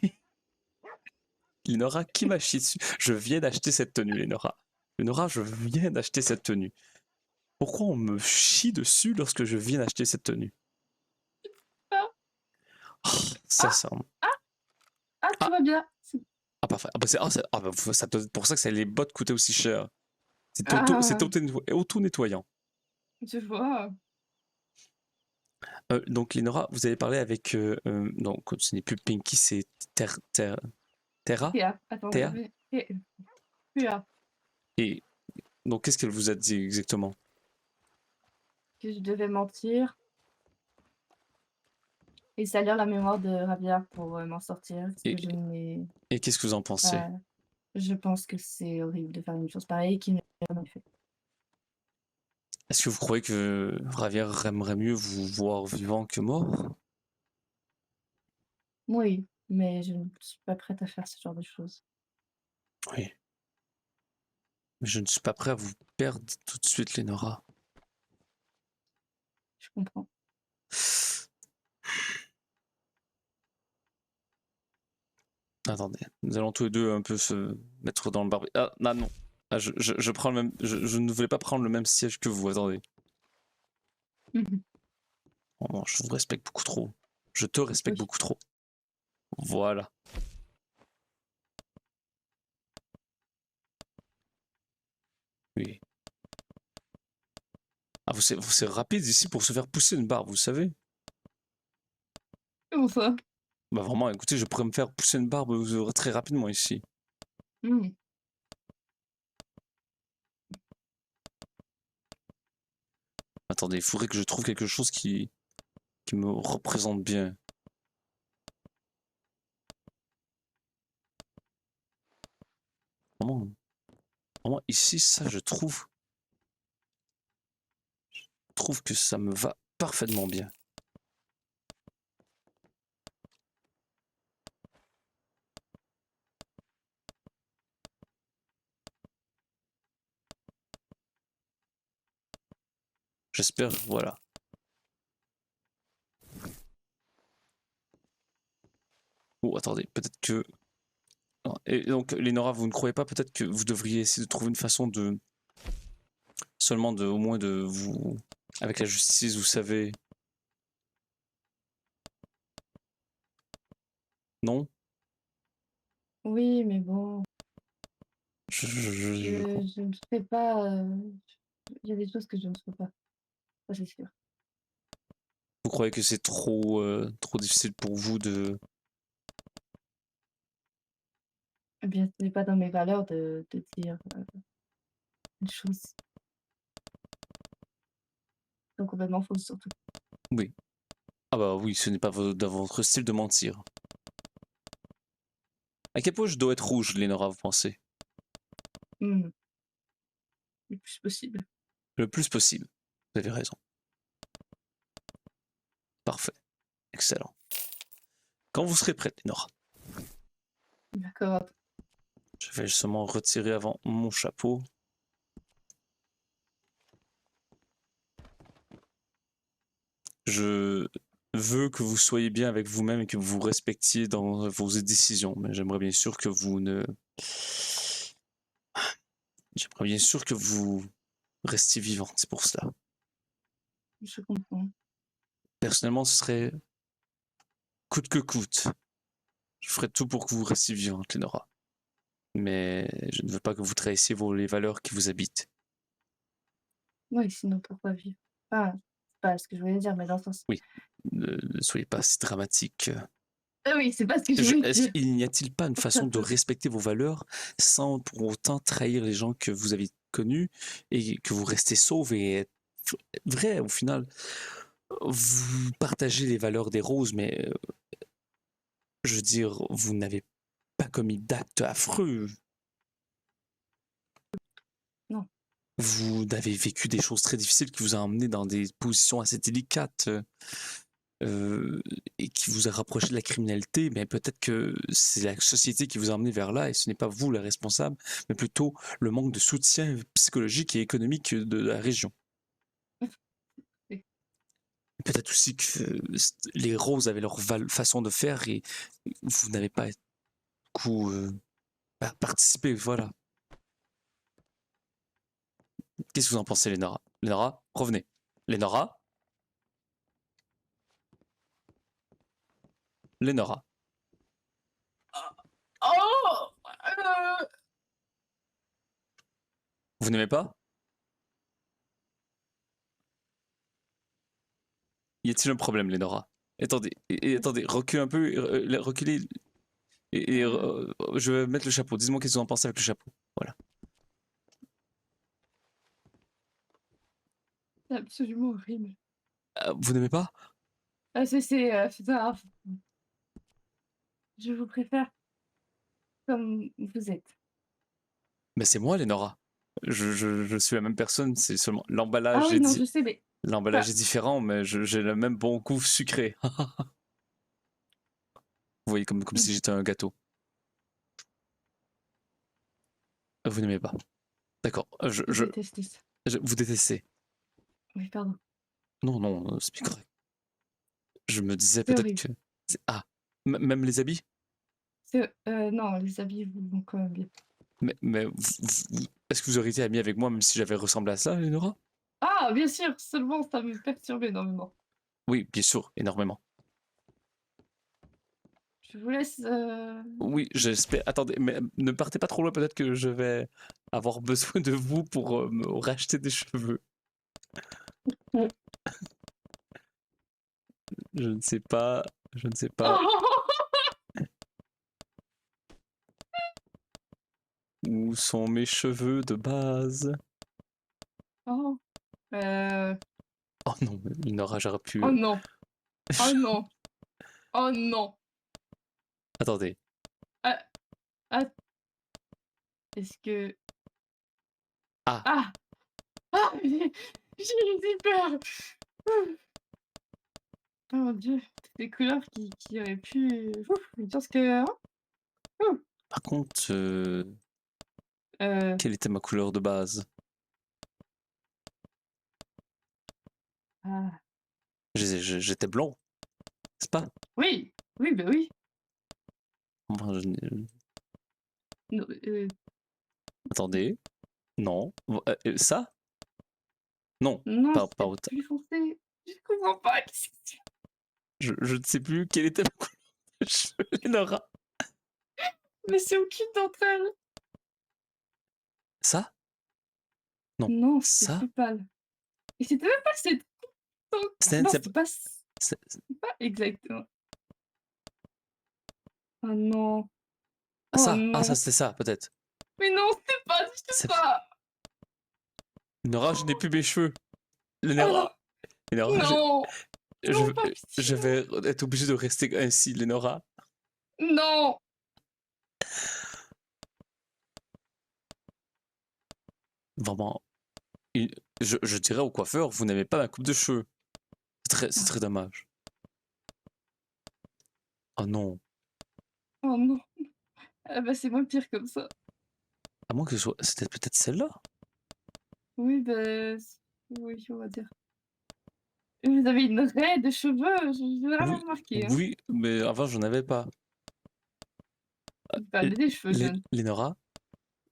Lénora, qui m'a chié dessus? Je viens d'acheter cette tenue, Lénora. Lénora, je viens d'acheter cette tenue. Pourquoi on me chie dessus lorsque je viens d'acheter cette tenue? Ah, Oh, sincèrement. tout Ah, va bien. ah, parfait. Ah, bah, ça doit être pour ça que les bottes coûtaient aussi cher. C'est Ah, auto-nettoyant. je vois. Donc, Lénora, vous avez parlé avec. Donc, ce n'est plus Pinky, c'est Terra? Théa, attends, Théa? Théa, Et donc, qu'est-ce qu'elle vous a dit exactement? que je devais mentir et salir la mémoire de Ravia pour m'en sortir. Parce Et, que je n'ai et qu'est-ce que vous en pensez? pas... Je pense que c'est horrible de faire une chose pareille qui n'est jamais fait. Est-ce que vous croyez que Ravière aimerait mieux vous voir vivant que mort? Oui, mais je ne suis pas prête à faire ce genre de choses. Oui. Mais je ne suis pas prêt à vous perdre tout de suite, Lénora. Je comprends. Attendez, nous allons tous les deux un peu se mettre dans le barbe. Ah, non, non. Ah, je prends le même. Je ne voulais pas prendre le même siège que vous, attendez. Mhm. Oh, non, je vous respecte beaucoup trop. Je te respecte Oui. beaucoup trop. Voilà. Oui. Ah, c'est rapide ici pour se faire pousser une barbe, vous savez? Comment ça? Bah vraiment, écoutez, je pourrais me faire pousser une barbe très rapidement ici. Mhm. Attendez, il faudrait que je trouve quelque chose qui me représente bien. Vraiment, vraiment ici, ça, je trouve que ça me va parfaitement bien. J'espère, voilà. Oh, attendez, peut-être que... Non, et donc, Lénora, vous ne croyez pas peut-être que vous devriez essayer de trouver une façon de... Seulement au moins de vous... Avec la justice, vous savez... Non? Oui, mais bon, Je je ne ferai pas... Il y a des choses que je ne ferai pas. Ça, c'est sûr. Vous croyez que c'est trop difficile pour vous de... Eh bien, ce n'est pas dans mes valeurs de dire une chose sont complètement fausses, surtout. Oui. Ah bah oui, ce n'est pas dans votre style de mentir. À quel point je dois être rouge, Lénora, vous pensez? Mhm. Le plus possible. Le plus possible. Vous avez raison. Parfait. Excellent. Quand vous serez prête, Lénora, D'accord. je vais justement retirer avant mon chapeau. Je veux que vous soyez bien avec vous-même et que vous vous respectiez dans vos décisions, mais j'aimerais bien sûr que vous ne... J'aimerais bien sûr que vous restiez vivante, c'est pour cela. Je comprends. Personnellement, ce serait coûte que coûte, je ferai tout pour que vous restiez vivante, Lénora. Mais je ne veux pas que vous trahissiez les valeurs qui vous habitent. Oui, sinon pourquoi vivre? Ah, c'est pas ce que je voulais dire, mais dans le sens. Oui, ne soyez pas si dramatique. Ah oui, c'est pas ce que je voulais Est-ce dire. qu'il n'y a-t-il pas une façon de peu. respecter vos valeurs sans pour autant trahir les gens que vous avez connus et que vous restez sauve et être vrai au final? Vous partagez les valeurs des roses, mais je veux dire, vous n'avez pas commis d'actes affreux. Non. Vous avez vécu des choses très difficiles qui vous ont emmené dans des positions assez délicates et qui vous a rapproché de la criminalité, mais peut-être que c'est la société qui vous a emmené vers là et ce n'est pas vous le responsable, mais plutôt le manque de soutien psychologique et économique de la région. Oui. Peut-être aussi que les roses avaient leur façon de faire et vous n'avez pas coup participé, voilà. Qu'est-ce que vous en pensez, Lénora? Lénora, revenez. Lénora? Lénora. Oh! Vous n'aimez pas? Y a-t-il un problème, Lénora? Attendez, attendez, reculez un peu, reculez, je vais mettre le chapeau. Dites-moi qu'est-ce que vous en pensez avec le chapeau. Voilà. C'est absolument horrible. Vous n'aimez pas? Ah, c'est ça. Je vous préfère comme vous êtes. Mais c'est moi, Lénora. Je suis la même personne, c'est seulement Ah l'emballage oui, non, je sais, mais l'emballage est différent, mais j'ai le même bon goût sucré. Vous voyez, comme si j'étais un gâteau. Vous n'aimez pas. D'accord. je déteste ça. Vous détestez. Oui, pardon. Non, non, c'est plus correct. Je me disais C'est peut-être horrible. que. Ah, même les habits? Non, les habits vous vont quand même bien. Mais est-ce que vous auriez été ami avec moi même si j'avais ressemblé à ça, Lénora? Ah, bien sûr, seulement ça me perturbe énormément. Oui, bien sûr, énormément. Je vous laisse. Oui, j'espère. Attendez, mais ne partez pas trop loin, peut-être que je vais avoir besoin de vous pour me racheter des cheveux. Je ne sais pas. Je ne sais pas où sont mes cheveux de base. Oh. Oh non, mais Lénora, j'aurais pu. Oh non. Oh non. Oh non. Attendez. Ah, est-ce que. Ah. Ah. Ah, j'ai eu peur. Oh mon dieu, toutes les couleurs qui auraient pu. Je pense que. Par contre, Euh, quelle était ma couleur de base? ah. J'étais blond, n'est-ce pas? Oui, oui, bah oui. Moi, Non, attendez. Non. Ça? Non, non, pas c'est autant. plus foncé. Je comprends pas. Qu'est-ce que tu- Je ne sais plus quelle était ma couleur de cheveux, Lénora. Mais c'est aucune d'entre elles. Ça? Non. Non, c'est Ça? plus pâle. Et c'était même pas cette. C'est- Non, c'est- c'est pas. c'est- C'est pas exactement. Oh non. Oh ça, non. ça c'était ça, peut-être. Mais non, c'est pas du tout C'est- ça. Lénora, je n'ai plus mes cheveux. Oh Lénora, Lénora, non. je, Non, pas je vais être obligé de rester ainsi, Lénora. Non. Vraiment. Je dirais au coiffeur, vous n'aimez pas ma coupe de cheveux. C'est très dommage. Oh non. Oh non. Ah bah c'est moins pire comme ça. À moins que ce soit. C'était peut-être celle-là. Oui, bah. Oui, on va dire. Vous avez une raie de cheveux, j'ai vraiment Oui, remarqué. Hein. oui, mais avant, j'en avais pas. Vous perdez des cheveux jeunes. Lénora,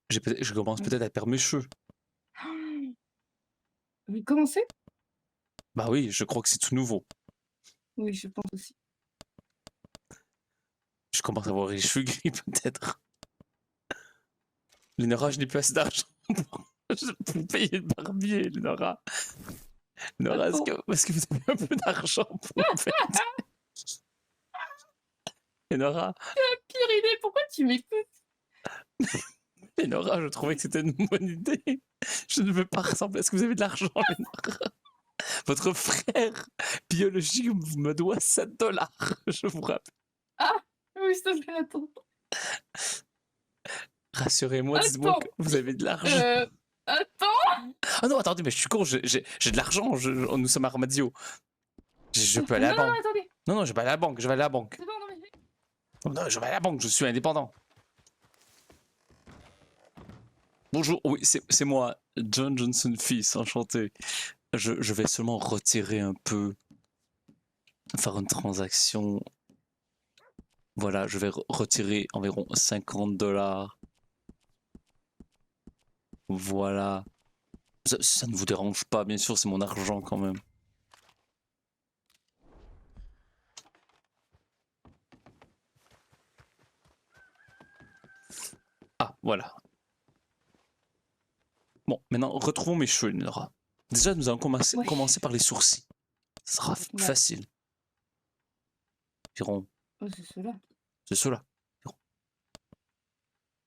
je commence peut-être à perdre mes cheveux. Vous commencez? Bah oui, je crois que c'est tout nouveau. Oui, je pense aussi. Je commence à avoir les cheveux gris, peut-être. Lénora, je n'ai plus assez d'argent pour payer le barbier, Lénora. Lénora, est-ce que vous avez un peu d'argent pour me faire... Lénora, Pire idée, pourquoi tu m'écoutes? Lénora, je trouvais que c'était une bonne idée. Je ne veux pas ressembler. Est-ce que vous avez de l'argent, Lénora? Votre frère biologique me doit 7 $, je vous rappelle. Ah oui, s'il te plaît, attends. Rassurez-moi, dites-moi Attends. que vous avez de l'argent. Attends. Ah non, attendez, mais je suis con, j'ai de l'argent, nous sommes à Armadio. Je peux aller à la Non, banque. attendez. Non, je vais aller à la banque, je vais aller à la banque. C'est bon, non, mais... Non, je vais aller à la banque, je suis indépendant. Bonjour, oui, c'est moi, John Johnson fils, enchanté. Je vais seulement retirer un peu, faire une transaction. Voilà, je vais retirer environ 50 $. Voilà. Ça ne vous dérange pas, bien sûr, c'est mon argent quand même. Ah, voilà. Bon, maintenant, retrouvons mes cheveux, Nora. Déjà, nous allons commencer par les sourcils. Ça sera Ouais. facile. Environ, Oh, c'est ceux-là. c'est cela.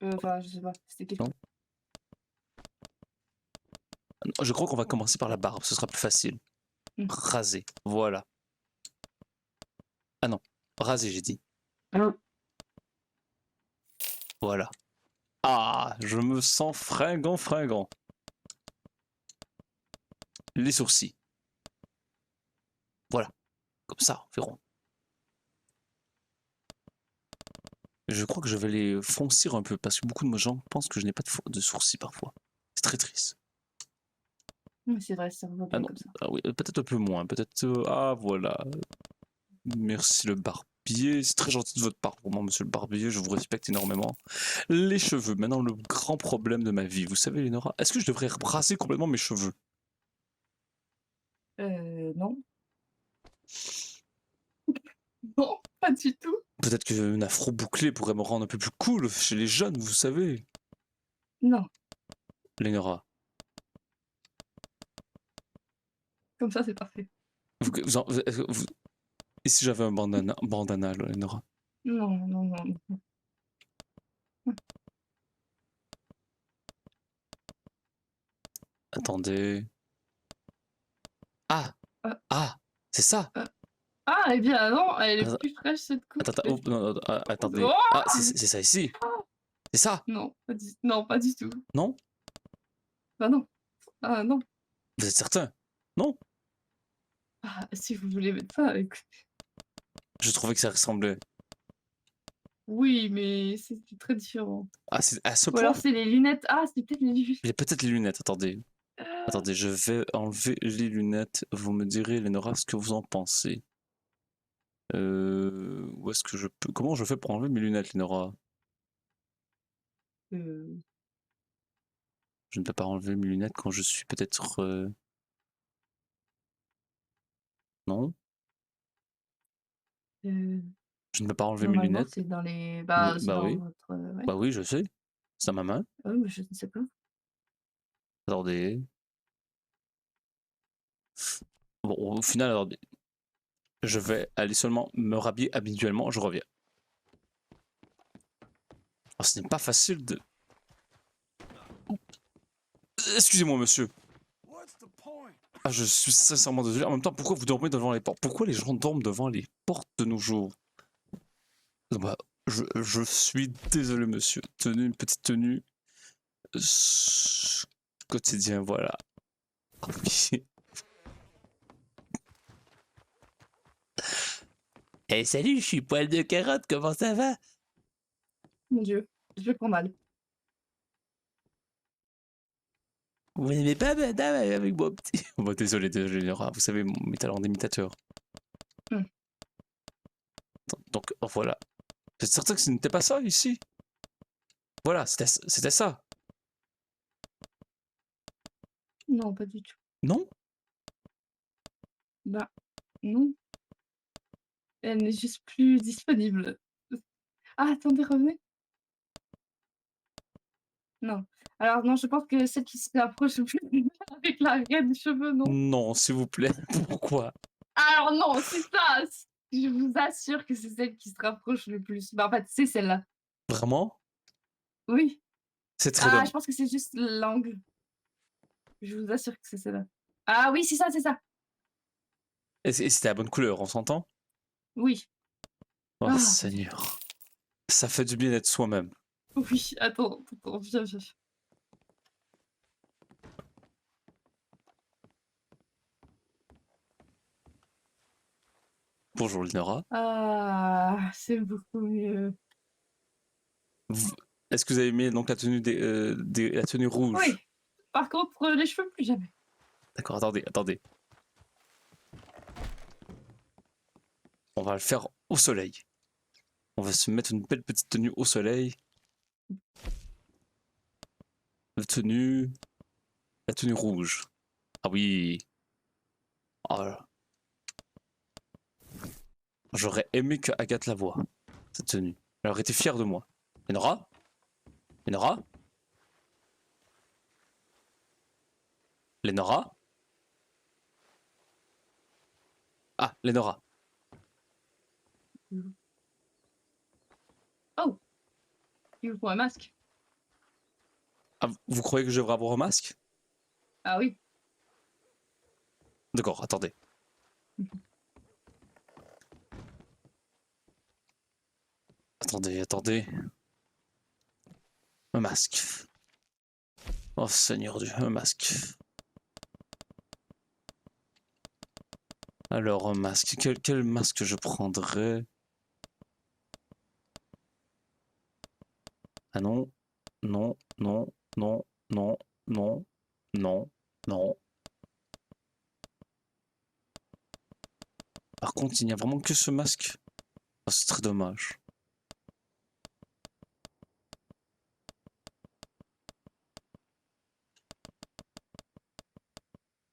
Enfin, je sais pas. C'était quel... Non. Je crois qu'on va commencer par la barbe, ce sera plus facile. Raser, voilà. Ah non, raser, j'ai dit. Voilà. Ah, je me sens fringant. Les sourcils. Voilà. Comme ça, environ. Je crois que je vais les foncir un peu parce que beaucoup de gens pensent que je n'ai pas de sourcils parfois. C'est très triste. Mais c'est vrai, ça va Ah pas non, comme ça. ah oui, peut-être un peu moins, peut-être... ah voilà. Merci le barbier, c'est très gentil de votre part pour moi, monsieur le barbier, je vous respecte énormément. Les cheveux, maintenant le grand problème de ma vie, vous savez Lénora, est-ce que je devrais raser complètement mes cheveux? Non. Non, pas du tout. Peut-être qu'une afro bouclée pourrait me rendre un peu plus cool chez les jeunes, vous savez. Non. Lénora, Comme ça, c'est parfait. et si j'avais un bandana, Lénora? Non. Attendez. Ah! Ah! C'est ça! Ah, eh bien non, elle est plus fraîche cette coupe. Attendez. Oh Ah, c'est ça ici! C'est ça! Non, pas du tout. Non? Bah non. Ah non. Vous êtes certain? Non? Ah, si vous voulez mettre ça, écoute. Je trouvais que ça ressemblait. Oui, mais c'est très différent. Ah, c'est à ce Ou point? alors c'est les lunettes. Ah, c'est peut-être les lunettes. J'ai peut-être les lunettes, attendez. Attendez, je vais enlever les lunettes. Vous me direz, Lénora, ce que vous en pensez. Où est-ce que je peux... Comment je fais pour enlever mes lunettes, Lénora? Euh, Je ne peux pas enlever mes lunettes quand je suis peut-être... Non? Je ne peux pas enlever mes Normalement, lunettes. c'est dans les... Bah, c'est Bah dans oui. votre... ouais. Bah oui, je sais. C'est à ma main. Ah oui, mais je ne sais pas. Attendez. Bon, au final, attendez. Je vais aller seulement me rhabiller habituellement, je reviens. Oh, ce n'est pas facile de... Excusez-moi, monsieur. Ah, je suis sincèrement désolé. En même temps, pourquoi vous dormez devant les portes? Pourquoi les gens dorment devant les portes de nos jours? Bah, je suis désolé, monsieur. Une petite tenue quotidien, voilà. Oui. Eh, salut, je suis poil de carotte, comment ça va? Mon Dieu, je le prends mal. Vous n'aimez pas madame avec moi petit? Bon, désolé, Laura, vous savez, mes talents d'imitateur. Donc, voilà. Vous êtes certain que ce n'était pas ça, ici? Voilà, c'était ça. Non, pas du tout. Non? Bah, non. Elle n'est juste plus disponible. Ah, attendez, revenez. Non. Alors non, je pense que celle qui se rapproche le plus avec la raie des cheveux, non. Non, s'il vous plaît. Pourquoi? Alors non, c'est ça. Je vous assure que c'est celle qui se rapproche le plus. Bah, en fait, c'est celle-là. Vraiment? Oui. C'est très Ah, dommage. je pense que c'est juste l'angle. Je vous assure que c'est celle-là. Ah oui, c'est ça, c'est ça. Et c'était la bonne couleur, on s'entend? Oui. Oh Ah, Seigneur. Ça fait du bien d'être soi-même. oui. Attends, viens, viens. Bonjour Linora. Ah, c'est beaucoup mieux. Est-ce que vous avez aimé donc la tenue la tenue rouge? Oui. Par contre, les cheveux, plus jamais. D'accord, attendez. On va le faire au soleil. On va se mettre une belle petite tenue au soleil. La tenue rouge. Ah oui. Oh là là. J'aurais aimé que Agathe la voie, cette tenue. Elle aurait été fière de moi. Lenora? Lenora? Lenora? Ah, Lenora. Oh, il vous faut un masque. Ah, vous croyez que je devrais avoir un masque? Ah oui. D'accord, attendez. Attendez. Un masque. Oh Seigneur Dieu, un masque. Alors, un masque. Quel masque je prendrais? Ah non. Non. Par contre, il n'y a vraiment que ce masque. Oh, c'est très dommage.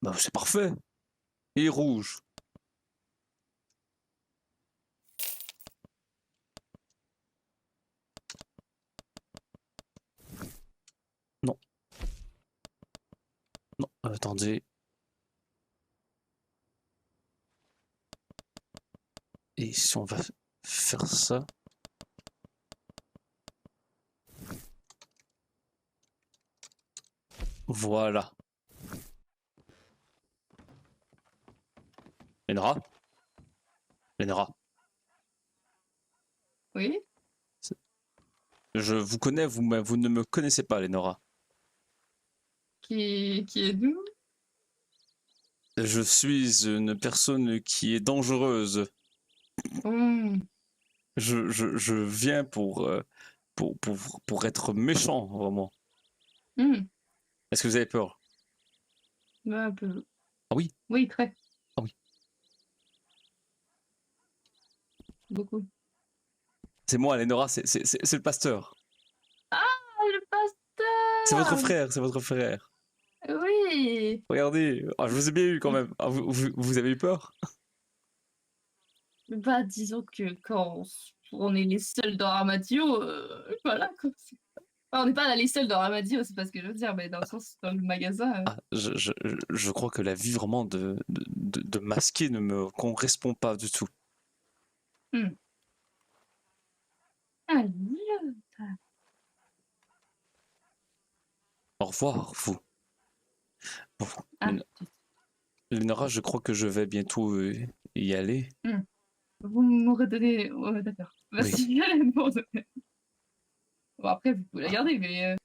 Bah, c'est parfait. Il est rouge. Non. Non, attendez. Et si on va faire ça? Voilà. Lenora? Lenora? Oui. Je vous connais, vous ne me connaissez pas, Lenora. Qui êtes-vous? Je suis une personne qui est dangereuse. Hmm. Je viens pour être méchant, vraiment. Hmm. Est-ce que vous avez peur? Bah, un peu. Ah oui? Oui, très. Ah oui. Beaucoup. C'est moi, Lenora, c'est le pasteur. Ah, le C'est votre pasteur! frère, c'est votre frère. Oui. Regardez, ah, je vous ai bien eu quand même. Ah, vous avez eu peur? Bah, disons que quand on est les seuls dans Armadio, voilà quoi. Enfin, on n'est pas les seuls dans Armadio, c'est pas ce que je veux dire, mais dans le sens, dans le magasin. Ah, je crois que la vie vraiment de masqué ne me correspond pas du tout. Ah, Au revoir, vous. Bon, ah, Lenora, je crois que je vais bientôt y aller. vous me redonnez. Ouais, d'accord. Bah, Oui. si elle me redonne. Bon, après, vous pouvez la garder, mais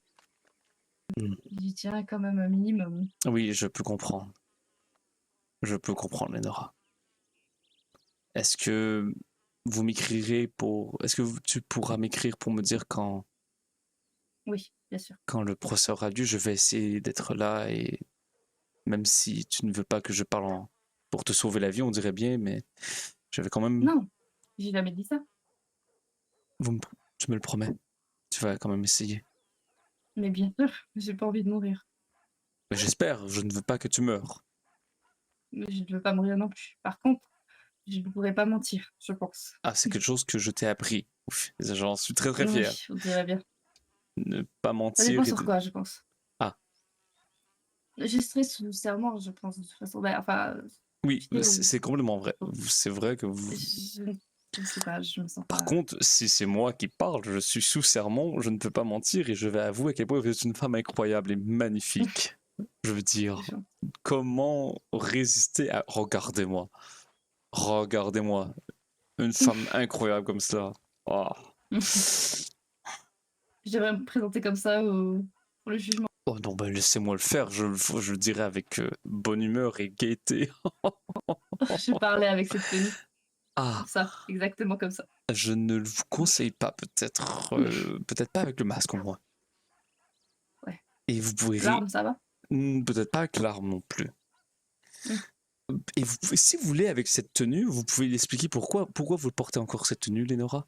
j'y tiens quand même un minimum. Oui, je peux comprendre. Je peux comprendre, Lenora. Est-ce que vous m'écrirez pour... Est-ce que tu pourras m'écrire pour me dire Oui, bien sûr. quand le procès aura lieu? Je vais essayer d'être là et même si tu ne veux pas que je parle pour te sauver la vie, on dirait bien, mais je vais quand même... Non, j'ai jamais dit ça. Tu me le promets. Tu vas quand même essayer. Mais bien sûr, j'ai pas envie de mourir. Mais j'espère, je ne veux pas que tu meurs. Mais je ne veux pas mourir non plus. Par contre, je ne pourrais pas mentir, je pense. Ah, c'est quelque chose que je t'ai appris. Ouf, j'en suis très très Oui, fier. on dirait bien. Ne pas Ça mentir dépend et sur de... quoi, je pense. Ah, J'ai stress sous serment, je pense, de toute façon. Bah, enfin, oui, tu sais, c'est complètement vrai. C'est vrai que vous... je ne sais pas, je me sens Par pas. contre, si c'est moi qui parle, je suis sous serment, je ne peux pas mentir et je vais avouer à quel point vous êtes une femme incroyable et magnifique. Je veux C'est dire, gentil. comment résister à... Regardez-moi. Regardez-moi. Une femme incroyable comme cela. Oh. Je devrais me présenter comme ça pour le jugement. Oh non, ben laissez-moi le faire, je le dirai avec bonne humeur et gaieté. Je parlais avec cette tenue, Ah, comme ça, exactement comme ça. je ne vous conseille pas, peut-être peut-être pas avec le masque au moins. Ouais. Et vous pouvez L'arme, ça va? peut-être pas avec l'arme non plus. Mm. Et vous pouvez, si vous voulez, avec cette tenue, vous pouvez l'expliquer pourquoi vous portez encore cette tenue, Lénora?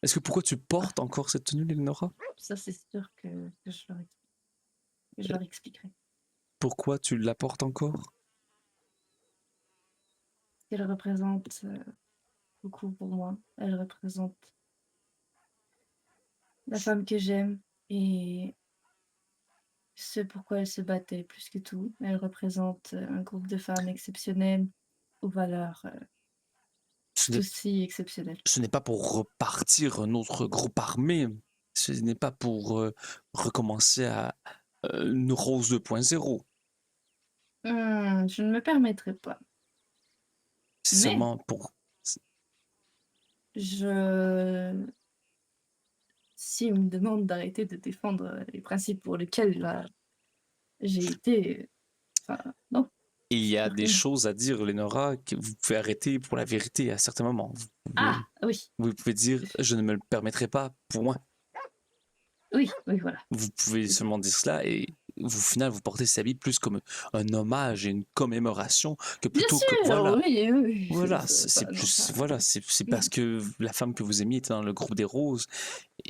Est-ce que pourquoi tu portes encore cette tenue, Lénora? Ça, c'est sûr que je leur expliquerai. Pourquoi tu la portes encore? Elle représente beaucoup pour moi. Elle représente la femme que j'aime et ce pourquoi elle se battait plus que tout. Elle représente un groupe de femmes exceptionnelles aux valeurs Ce tout n'est aussi exceptionnelles. ce n'est pas pour repartir un autre groupe armé. Ce n'est pas pour recommencer à une Rose 2.0. Je ne me permettrai pas. C'est Mais seulement pour... je si on me demande d'arrêter de défendre les principes pour lesquels j'ai été, enfin, non, Il y a sûr que des non. choses à dire, Lénora, que vous pouvez arrêter pour la vérité à certains moments. Ah oui, Vous pouvez dire, je ne me le permettrai pas, point. oui, oui, voilà. Vous pouvez C'est ça. seulement dire cela et au final, vous portez cet habit plus comme un hommage et une commémoration que Bien plutôt que... sûr, Voilà. oui, oui, Voilà, c'est c'est pas non, plus... pas Voilà, c'est parce non. que la femme que vous aimiez était dans le groupe des roses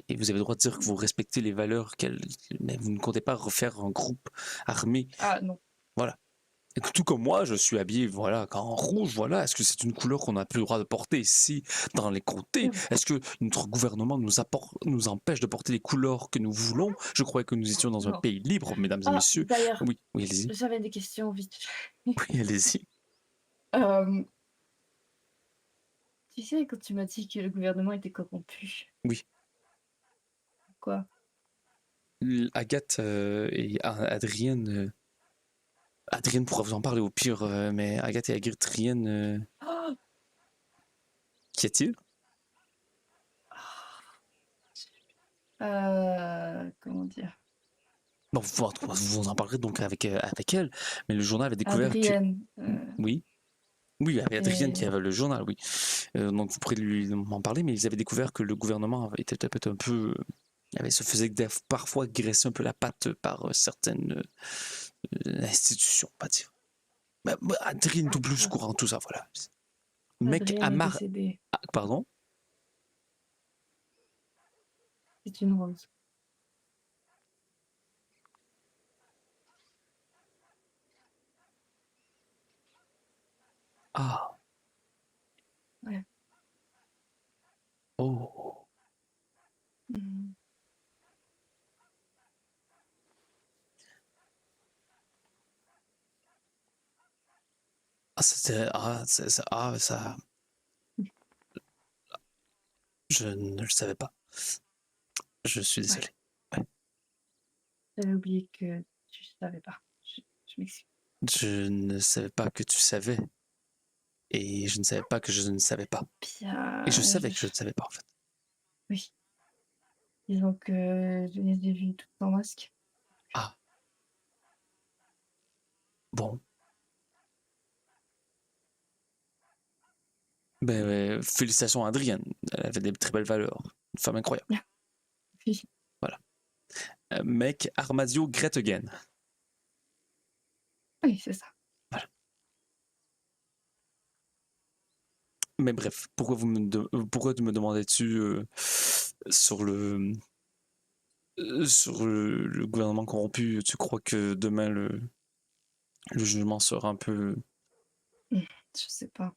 et vous avez le droit de dire que vous respectez les valeurs qu'elle... Mais vous ne comptez pas refaire un groupe armé. Ah non. Voilà. Et que tout comme moi, je suis habillé, voilà, en rouge, voilà. Est-ce que c'est une couleur qu'on n'a plus le droit de porter ici, dans les comtés? Est-ce que notre gouvernement nous empêche de porter les couleurs que nous voulons? Je croyais que nous étions dans un Non. pays libre, mesdames et Ah, messieurs. d'ailleurs, Oui, oui, allez-y. j'avais des questions vite. Oui, allez-y. Euh, tu sais, quand tu m'as dit que le gouvernement était corrompu, Oui. quoi? Agathe et Adrienne... Adrienne pourra vous en parler au pire, mais Agathe et Adrienne... Oh, Qu'y a-t-il? comment dire? Bon, vous en parlerez donc avec elle, mais le journal avait découvert que... Adrienne. Oui. Oui, avec Adrienne qui Et... avait le journal, oui. Donc vous pourrez lui en parler, mais ils avaient découvert que le gouvernement était peut-être un peu... se faisait parfois graisser un peu la patte par certaines institutions, on va dire. Adrienne est plus au courant de tout ça, voilà. Mec, Adrienne est Amar... décédée. Ah, pardon? C'est une rose. Ah. Ouais. Oh. Mhm. Ah, c'était... Ah, ça... Je ne le savais pas. Je suis Ouais. désolé. J'avais oublié que tu savais pas. Je m'excuse. Je ne savais pas que tu savais. Et je ne savais pas que je ne savais pas. Bien, Et je savais que je ne savais pas, en fait. oui. Disons que je les ai vus tout en masque. Ah. Bon. Ben, félicitations à Adrienne. Elle avait des très belles valeurs. Une femme incroyable. Oui. Voilà. Mec, Armadio Great Again. Oui, c'est ça. Voilà. Mais bref, pourquoi pourquoi tu me demandais-tu sur le gouvernement corrompu, tu crois que demain le jugement sera un peu... Je sais pas.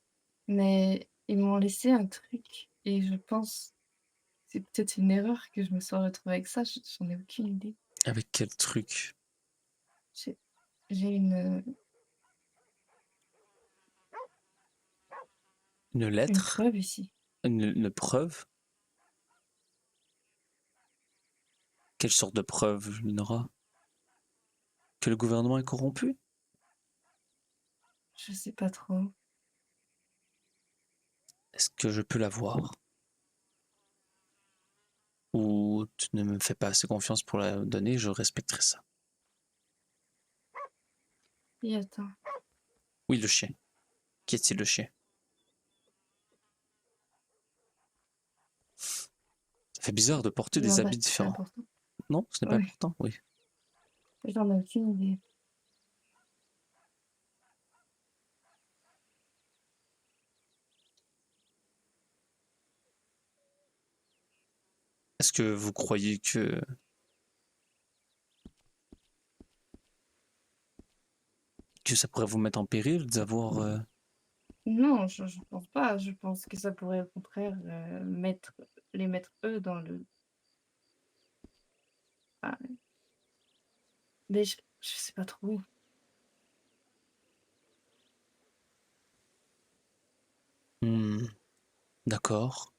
Mais ils m'ont laissé un truc et je pense c'est peut-être une erreur que je me sois retrouvée avec ça, j'en ai aucune idée. Avec quel truc? J'ai j'ai une Une lettre? preuve ici. Une preuve? Quelle sorte de preuve, Linora? Que le gouvernement est corrompu? Je sais pas trop. Est-ce que je peux la voir? Ou tu ne me fais pas assez confiance pour la donner, je respecterai ça. Et attends. Oui, le chien. Qui est-il, le chien? Ça fait bizarre de porter des Non, bah, habits c'est différents. important. Non, ce n'est pas Oui, important, oui. j'en ai aucune idée. Est-ce que vous croyez que ça pourrait vous mettre en péril d'avoir... Non, je pense pas. Je pense que ça pourrait au contraire les mettre eux dans le. Ah, mais je sais pas trop. D'accord.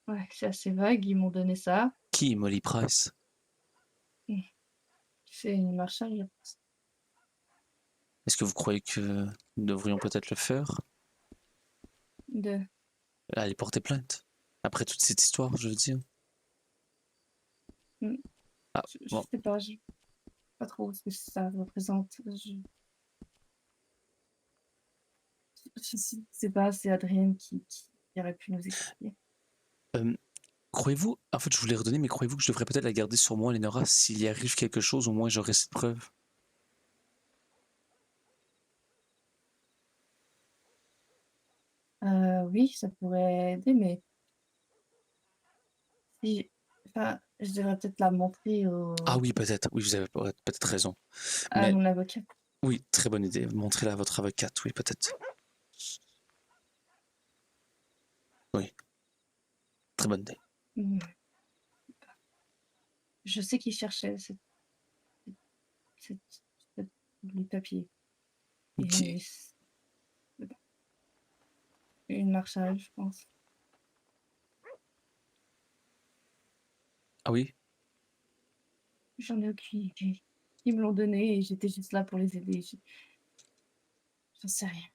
Ouais, c'est assez vague, ils m'ont donné ça. Qui est Molly Price? C'est une marshal, je pense. Est-ce que vous croyez que nous devrions peut-être le faire? De. Aller porter plainte? Après toute cette histoire, je veux dire. Mm. Ah, Je bon. sais pas, je sais pas trop ce que ça représente. Je sais pas, c'est Adrienne qui aurait pu nous expliquer. Croyez-vous, en fait je vous l'ai redonné, mais croyez-vous que je devrais peut-être la garder sur moi, Lénora, s'il y arrive quelque chose, au moins j'aurai cette preuve? Oui, ça pourrait aider, mais si, enfin, je devrais peut-être la montrer Ah oui, peut-être, oui, vous avez peut-être raison. à Mais mon avocat. oui, très bonne idée, montrez-la à votre avocate, oui, peut-être. Oui, très bonne idée. Mm. Je sais qu'il cherchait cette, le papier. Qui- Et une marshal, je pense. Ah oui? J'en ai aucune idée. Ils me l'ont donné et j'étais juste là pour les aider. J'en sais rien.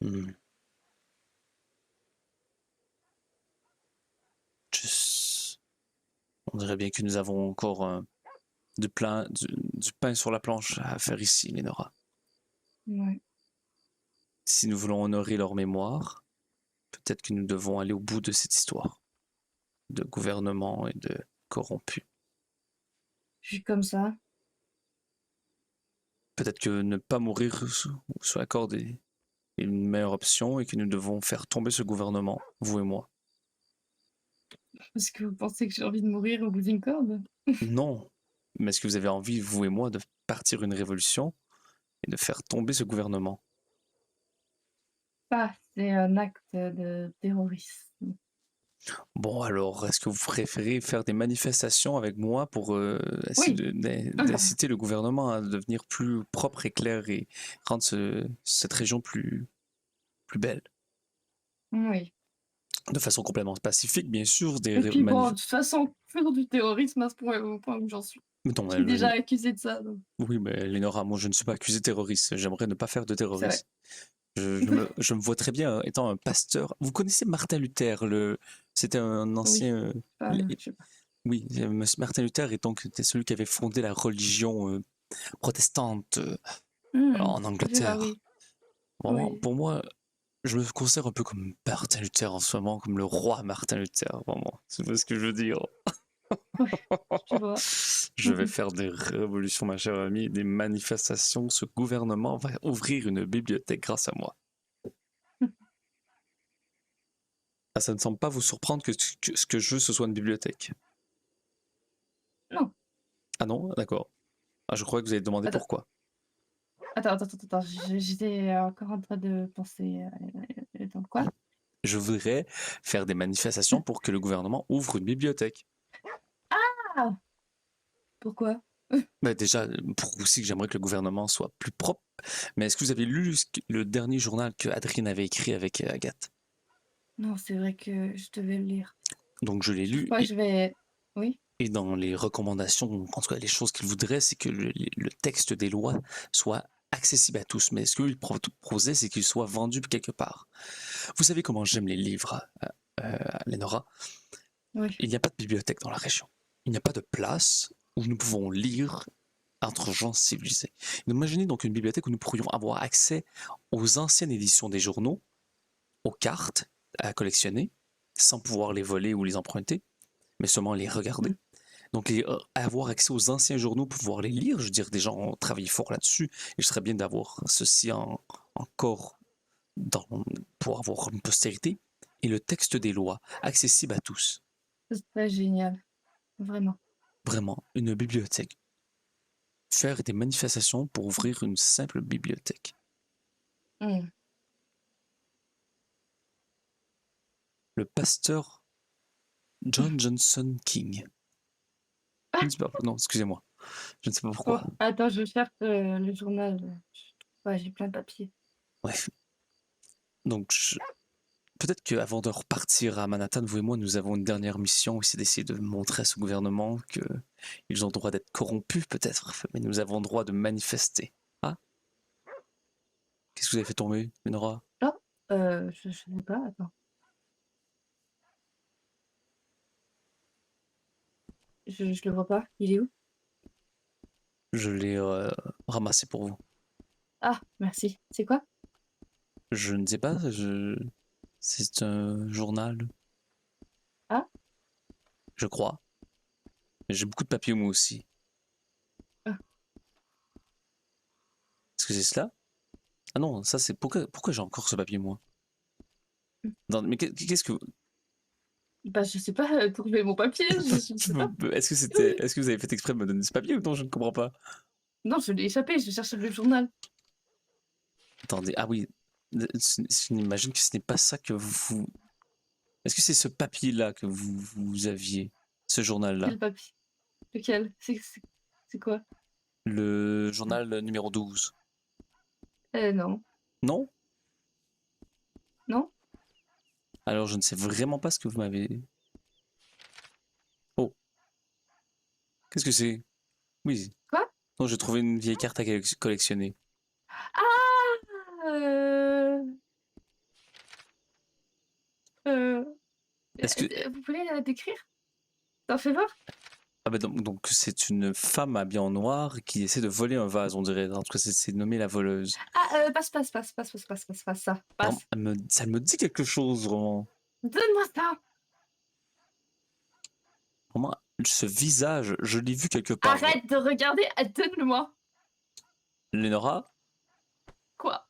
Hmm. On dirait bien que nous avons encore du pain sur la planche à faire ici, Lénora. Ouais. Si nous voulons honorer leur mémoire, peut-être que nous devons aller au bout de cette histoire de gouvernement et de corrompus. Juste comme ça. Peut-être que ne pas mourir sous la corde est une meilleure option et que nous devons faire tomber ce gouvernement, vous et moi. Parce que vous pensez que j'ai envie de mourir au bout d'une corde? Non, mais est-ce que vous avez envie, vous et moi, de partir une révolution et de faire tomber ce gouvernement? Pas, c'est un acte de terrorisme. Bon, alors, est-ce que vous préférez faire des manifestations avec moi pour essayer Oui. d'inciter le gouvernement à devenir plus propre et clair et rendre cette région plus belle? Oui. De façon complètement pacifique, bien sûr. Et puis bon, de toute façon, faire du terrorisme à ce point, au point où j'en suis. Non, Je suis déjà accusée de ça, donc oui, mais Lénora, moi je ne suis pas accusé de terroriste. J'aimerais ne pas faire de c'est vrai. terrorisme. Je me vois très bien étant un pasteur. Vous connaissez Martin Luther, c'était un Oui. ancien. Enfin, il- je sais pas. Oui, monsieur Martin Luther est donc était celui qui avait fondé la religion protestante en Ah Angleterre. oui. Vraiment, Oui. pour moi, je me considère un peu comme Martin Luther en ce moment, comme le roi Martin Luther, vraiment. C'est ce que je veux dire. Oui, je vois. Je vais faire des révolutions, ma chère amie, des manifestations. Ce gouvernement va ouvrir une bibliothèque grâce à moi. Ah, ça ne semble pas vous surprendre que ce que je veux, ce soit une bibliothèque. Non. Ah non, d'accord. Ah, je crois que vous avez demandé Attends. pourquoi. Attends, j'étais encore en train de penser dans quoi? Je voudrais faire des manifestations pour que le gouvernement ouvre une bibliothèque. Ah! Pourquoi? Bah, déjà, pour aussi que j'aimerais que le gouvernement soit plus propre. Mais est-ce que vous avez lu le dernier journal que Adrien avait écrit avec Agathe? Non, c'est vrai que je devais le lire. Donc je l'ai Je lu crois que je vais... Oui? et dans les recommandations, en tout cas les choses qu'il voudrait, c'est que le texte des lois soit accessible à tous. Mais ce qu'il proposait, c'est qu'il soit vendu quelque part. Vous savez comment j'aime les livres, Lénora. Oui. Il n'y a pas de bibliothèque dans la région. Il n'y a pas de place où nous pouvons lire entre gens civilisés. Imaginez donc une bibliothèque où nous pourrions avoir accès aux anciennes éditions des journaux, aux cartes à collectionner, sans pouvoir les voler ou les emprunter, mais seulement les regarder. Donc, avoir accès aux anciens journaux pour pouvoir les lire, je veux dire, des gens ont travaillé fort là-dessus, et ce serait bien d'avoir ceci encore pour avoir une postérité, et le texte des lois, accessible à tous. Ce serait génial. Vraiment. Vraiment, une bibliothèque. Faire des manifestations pour ouvrir une simple bibliothèque. Hmm. Le pasteur John Johnson King. Je ne sais pas, non, excusez-moi. Je ne sais pas Oh, pourquoi. attends, je cherche le journal. Ouais, j'ai plein de papiers. Bref. Donc, peut-être qu'avant de repartir à Manhattan, vous et moi, nous avons une dernière mission, c'est d'essayer de montrer à ce gouvernement qu'ils ont le droit d'être corrompus, peut-être, mais nous avons le droit de manifester. Ah? Qu'est-ce que vous avez fait tomber, Lenora? Oh, je sais pas, attends. Je le vois pas. Il est où? Je l'ai ramassé pour vous. Ah, merci. C'est quoi? Je ne sais pas, c'est un journal, Ah, je crois. Mais j'ai beaucoup de papier moi aussi. ah. Est-ce que c'est cela? Ah non, ça c'est... Pourquoi j'ai encore ce papier moi? Mais qu'est-ce que... Bah, je sais pas, trouver mon papier. Je sais pas. Est-ce que vous avez fait exprès de me donner ce papier ou non? Je ne comprends pas. Non, je l'ai échappé. Je cherchais le journal. Attendez, ah oui, j'imagine que ce n'est pas ça que vous... Est-ce que c'est ce papier-là que vous aviez? Ce journal-là? Quel papier? Lequel? C'est quoi? Le journal numéro 12. Non. Non? Non? Alors je ne sais vraiment pas ce que vous m'avez... Oh, qu'est-ce que c'est? Oui. Quoi? Non, j'ai trouvé une vieille carte à collectionner. Ah! Euh, Est-ce que... vous pouvez la décrire? T'en fais voir? Ah bah donc c'est une femme habillée en noir qui essaie de voler un vase, on dirait. En tout cas, c'est nommé la voleuse. Ah, passe, ça. Vraiment, Passe. ça me dit quelque chose, vraiment. Donne-moi ça! Vraiment, ce visage, je l'ai vu quelque part. Arrête de regarder, donne-le-moi! Lénora, Quoi?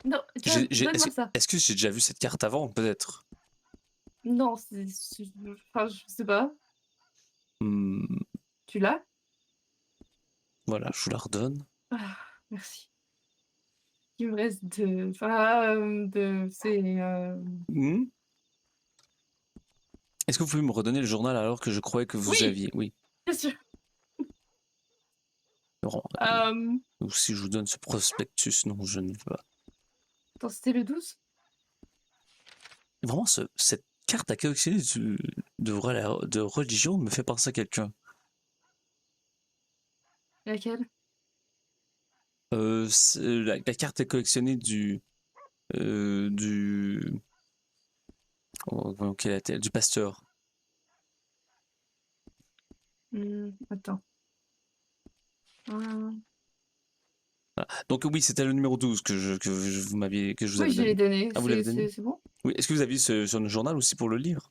Non, donne-moi ça. est-ce que j'ai déjà vu cette carte avant, peut-être? Non, enfin, je sais pas. Hmm, Tu l'as? voilà, je vous la redonne. Ah, merci. Il me reste deux. Enfin, c'est. Hmm. Est-ce que vous pouvez me redonner le journal alors que je croyais que vous Oui. aviez? Oui. Bien sûr. Bon, ou si je vous donne ce prospectus, non, je ne veux pas. Attends, c'était le 12? Vraiment, cette carte à collectionner de religion me fait penser à quelqu'un. Laquelle? La carte à collectionner voyons quelle est-elle, du pasteur. Attends. Voilà. Donc oui, c'était le numéro 12 que je vous Oui, avais je l'ai donné. donné. Ah, vous l'avez donné? C'est bon? Oui, est-ce que vous aviez sur le journal aussi pour le lire?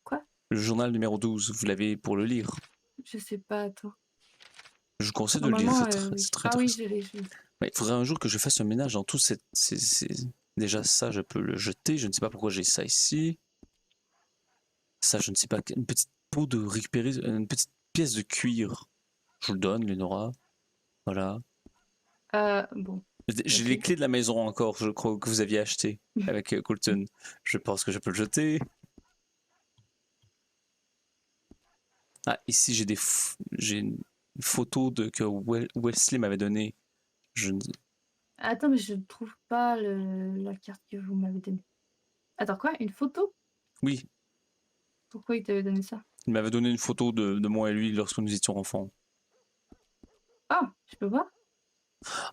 Quoi? Le journal numéro 12, vous l'avez pour le lire? Je sais pas, attends. Je vous conseille de le lire, Normalement, c'est très ah oui, intéressant. je l'ai. Ouais, il faudrait un jour que je fasse un ménage dans tout déjà ça, je peux le jeter, je ne sais pas pourquoi j'ai ça ici. Ça, je ne sais pas, une petite peau de récupérer, une petite pièce de cuir. Je vous le donne, Lénora. Voilà. Bon. J'ai Ok. les clés de la maison encore, je crois, que vous aviez acheté avec Colton. Je pense que je peux le jeter. Ah, ici j'ai une photo que Wesley m'avait donnée. Je ne- Attends, mais je ne trouve pas la carte que vous m'avez donnée. Attends, quoi? Une photo? Oui, Pourquoi il t'avait donné ça? il m'avait donné une photo de moi et lui lorsque nous étions enfants. Ah, je peux voir?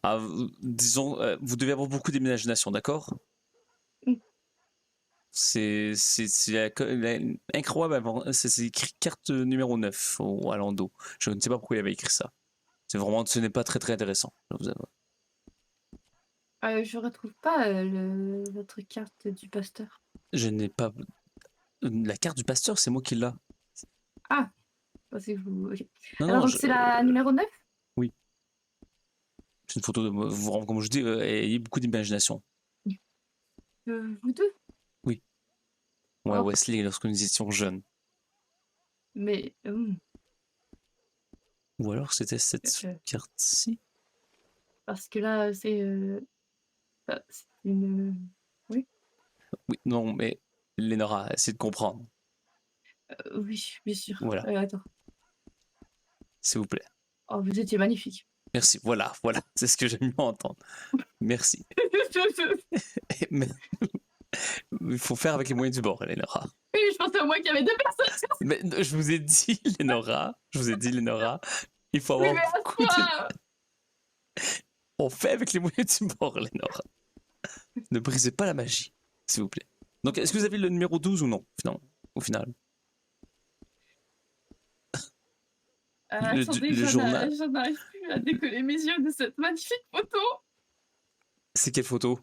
Ah, disons, vous devez avoir beaucoup d'imagination, d'accord? Mm. C'est incroyable. C'est écrit carte numéro 9 à l'endos. Je ne sais pas pourquoi il avait écrit ça. Ce n'est pas très très intéressant. Je vous avoue. Je retrouve pas votre carte du pasteur. Je n'ai pas. La carte du pasteur, c'est moi qui l'a. Ah, je pensais que vous. Ok. Non, Alors, non, donc c'est la numéro 9? oui. C'est une photo de moi. Comme je dis, ayez beaucoup d'imagination. Vous deux? Oui. Ouais, Oh. Wesley, lorsque nous étions jeunes. Mais. Ou alors c'était cette Euh, carte-ci. Parce que là, c'est une. Oui, Oui, non, mais Lénora, essayez de comprendre. oui, bien sûr. Voilà, Attends. s'il vous plaît. Oh, vous étiez magnifique. Merci, voilà, c'est ce que j'aime mieux entendre. Merci. Mais il faut faire avec les moyens du bord, Lénora. Oui, je pensais au moins qu'il y avait deux personnes. Mais je vous ai dit, Lénora, il faut Oui, avoir mais à beaucoup de... toi. On fait avec les moyens du bord, Lénora. Ne brisez pas la magie, s'il vous plaît. Donc, est-ce que vous avez le numéro 12 ou non, au final? Attendez, Le journal, j'en arrive plus à décoller mes yeux de cette magnifique photo. c'est quelle photo?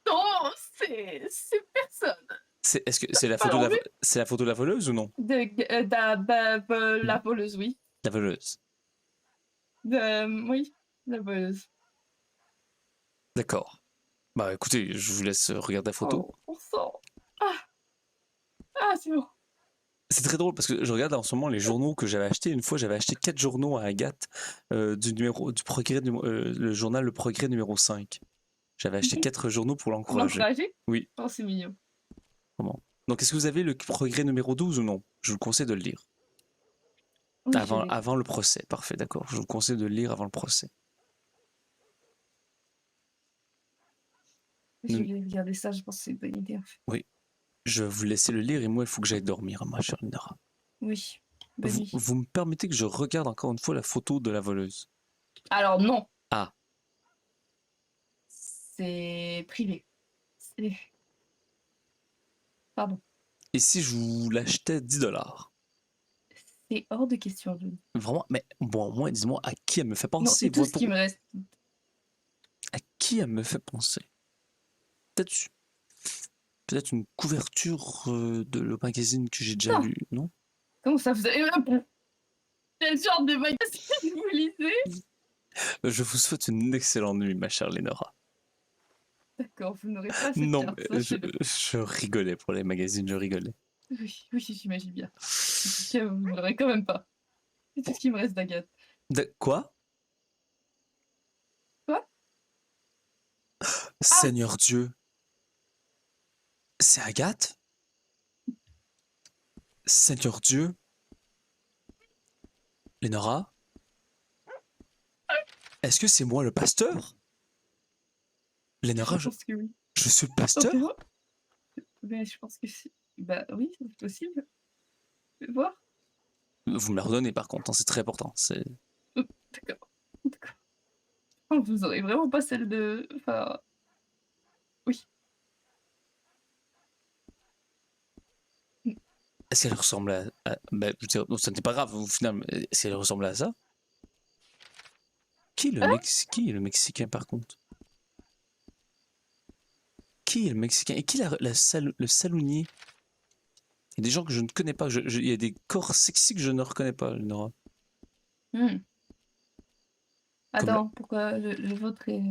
Non, c'est personne. Est-ce que c'est la Pas photo de l'enlever. c'est la photo de la voleuse ou non? La voleuse, oui. La voleuse. Oui, la voleuse. D'accord. Bah écoutez, je vous laisse regarder la photo. Oh, on sent. C'est bon. C'est très drôle parce que je regarde en ce moment les journaux que j'avais achetés. Une fois, j'avais acheté 4 journaux à Agathe du Progrès, le journal Le Progrès numéro 5. J'avais acheté 4 journaux pour l'encourager. L'encourager? Oui. Oh, c'est mignon. Donc, est-ce que vous avez le Progrès numéro 12 ou non? Je vous conseille de le lire. Oui, je l'ai. Avant le procès. Parfait, d'accord. Je vous conseille de le lire avant le procès. Je vais regarder ça, je pense que c'est une bonne idée. En fait. Oui. Je vais vous laisser le lire et moi, il faut que j'aille dormir, ma chère Linara. Oui. Bonne nuit. Vous me permettez que je regarde encore une fois la photo de la voleuse? Alors, non. Ah. C'est privé. Pardon. Et si je vous l'achetais 10 $? C'est hors de question. Vraiment, mais bon, au moins, dis-moi à qui elle me fait Non, penser. c'est tout ce qui me reste. À qui elle me fait penser? Peut-être une couverture de le magazine que j'ai déjà lu, non? Comment ça, vous avez... Quel genre de magazine vous lisez? Je vous souhaite une excellente nuit, ma chère Lénora. D'accord, vous n'aurez pas cette Non, carte, mais sachez-le. je rigolais pour les magazines, je rigolais. Oui, j'imagine bien. En tout cas, vous ne l'aurez quand même pas. C'est tout ce qui me reste d'Agathe. Quoi? Quoi? Seigneur Dieu. C'est Agathe? Seigneur Dieu? Lénora? Est-ce que c'est moi le pasteur? Lénora, Je pense que oui. je suis le pasteur? Mais je pense que si. Bah oui, c'est possible. Je vais voir. Vous me la redonnez par contre, hein, c'est très important. D'accord. Oh, vous aurez vraiment pas celle de... Enfin... Oui. Est-ce qu'elle ressemble bah, je veux dire, non, ça n'était pas grave au final, mais est-ce qu'elle ressemble à ça? Qui est le Mexicain par contre? Qui est le Mexicain? Et qui est le salonier? Il y a des gens que je ne connais pas. Il y a des corps sexy que je ne reconnais pas, Nora. Attends, pourquoi le vôtre est...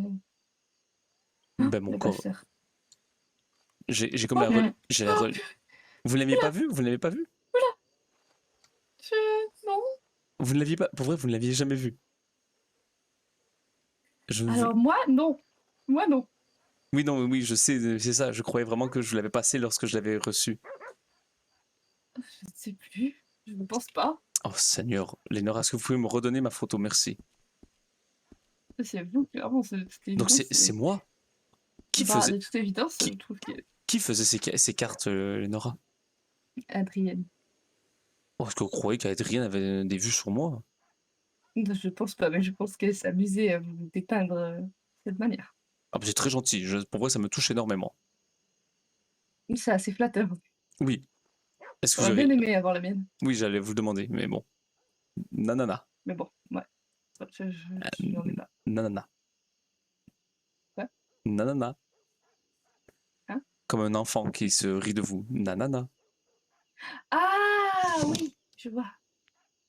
Ben, mon le corps. pasteur. J'ai comme Vous ne l'aviez pas vu? Vous ne l'avez pas vu? Non. Vous ne l'aviez pas... Pour vrai, vous ne l'aviez jamais vu? Alors moi, non. Moi, non. Oui, non, oui, je sais, c'est ça. Je croyais vraiment que je l'avais passé lorsque je l'avais reçu. Je ne sais plus. Je ne pense pas. Oh Seigneur, Lénore, est-ce que vous pouvez me redonner ma photo? Merci. C'est vous, clairement. Donc c'est moi? Qui faisait, De toute évidence, qui- je trouve que qui faisait ces cartes, Lénora? Adrienne. Oh, est-ce que vous croyez qu'Adrien avait des vues sur moi? Je pense pas, mais je pense qu'elle s'amusait à vous dépeindre de cette manière. Ah, bah, c'est très gentil. Pour vrai, ça me touche énormément. C'est assez flatteur. Oui. Est-ce que vous J'aurais avez... bien aimé avoir la mienne. Oui, j'allais vous le demander, mais bon. Nanana. Mais bon, ouais. Je n'en ai pas. Nanana. Quoi? Nanana. Hein? Comme un enfant qui se rit de vous. Nanana. Ah oui, je vois.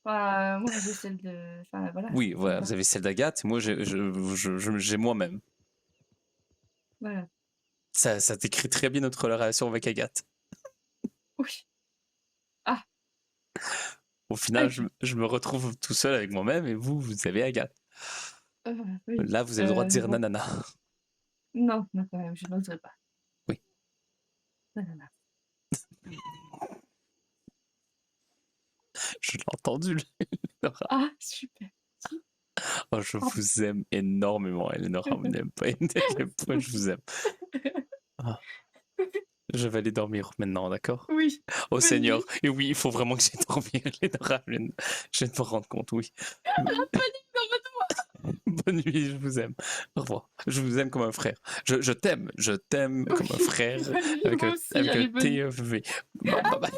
Moi, j'ai celle de. Enfin, voilà. Oui, voilà, Voilà. vous avez celle d'Agathe, moi j'ai moi-même. Voilà. Ça décrit très bien notre relation avec Agathe. Oui. Au final, Ok. je me retrouve tout seul avec moi-même et vous avez Agathe. Oui. Là, vous avez le droit de dire bon. nanana. Non, quand même, je n'oserais pas. Oui. Non. Je l'ai entendu. Lénora. Ah, super. Oh, je vous aime énormément, Lénora. Vous n'aimez pas à quel point je vous aime. Ah. Je vais aller dormir maintenant, d'accord? Oui. Oh Bonne Seigneur, nuit. et oui, il faut vraiment que j'aille dormir, Lénora. Je viens de me rendre compte, oui. Bonne nuit, je vous aime. Au revoir. Je vous aime comme un frère. Je t'aime comme un frère Bonne nuit, avec moi un, aussi, avec allez, un bonne nuit. TEV. Bye bye.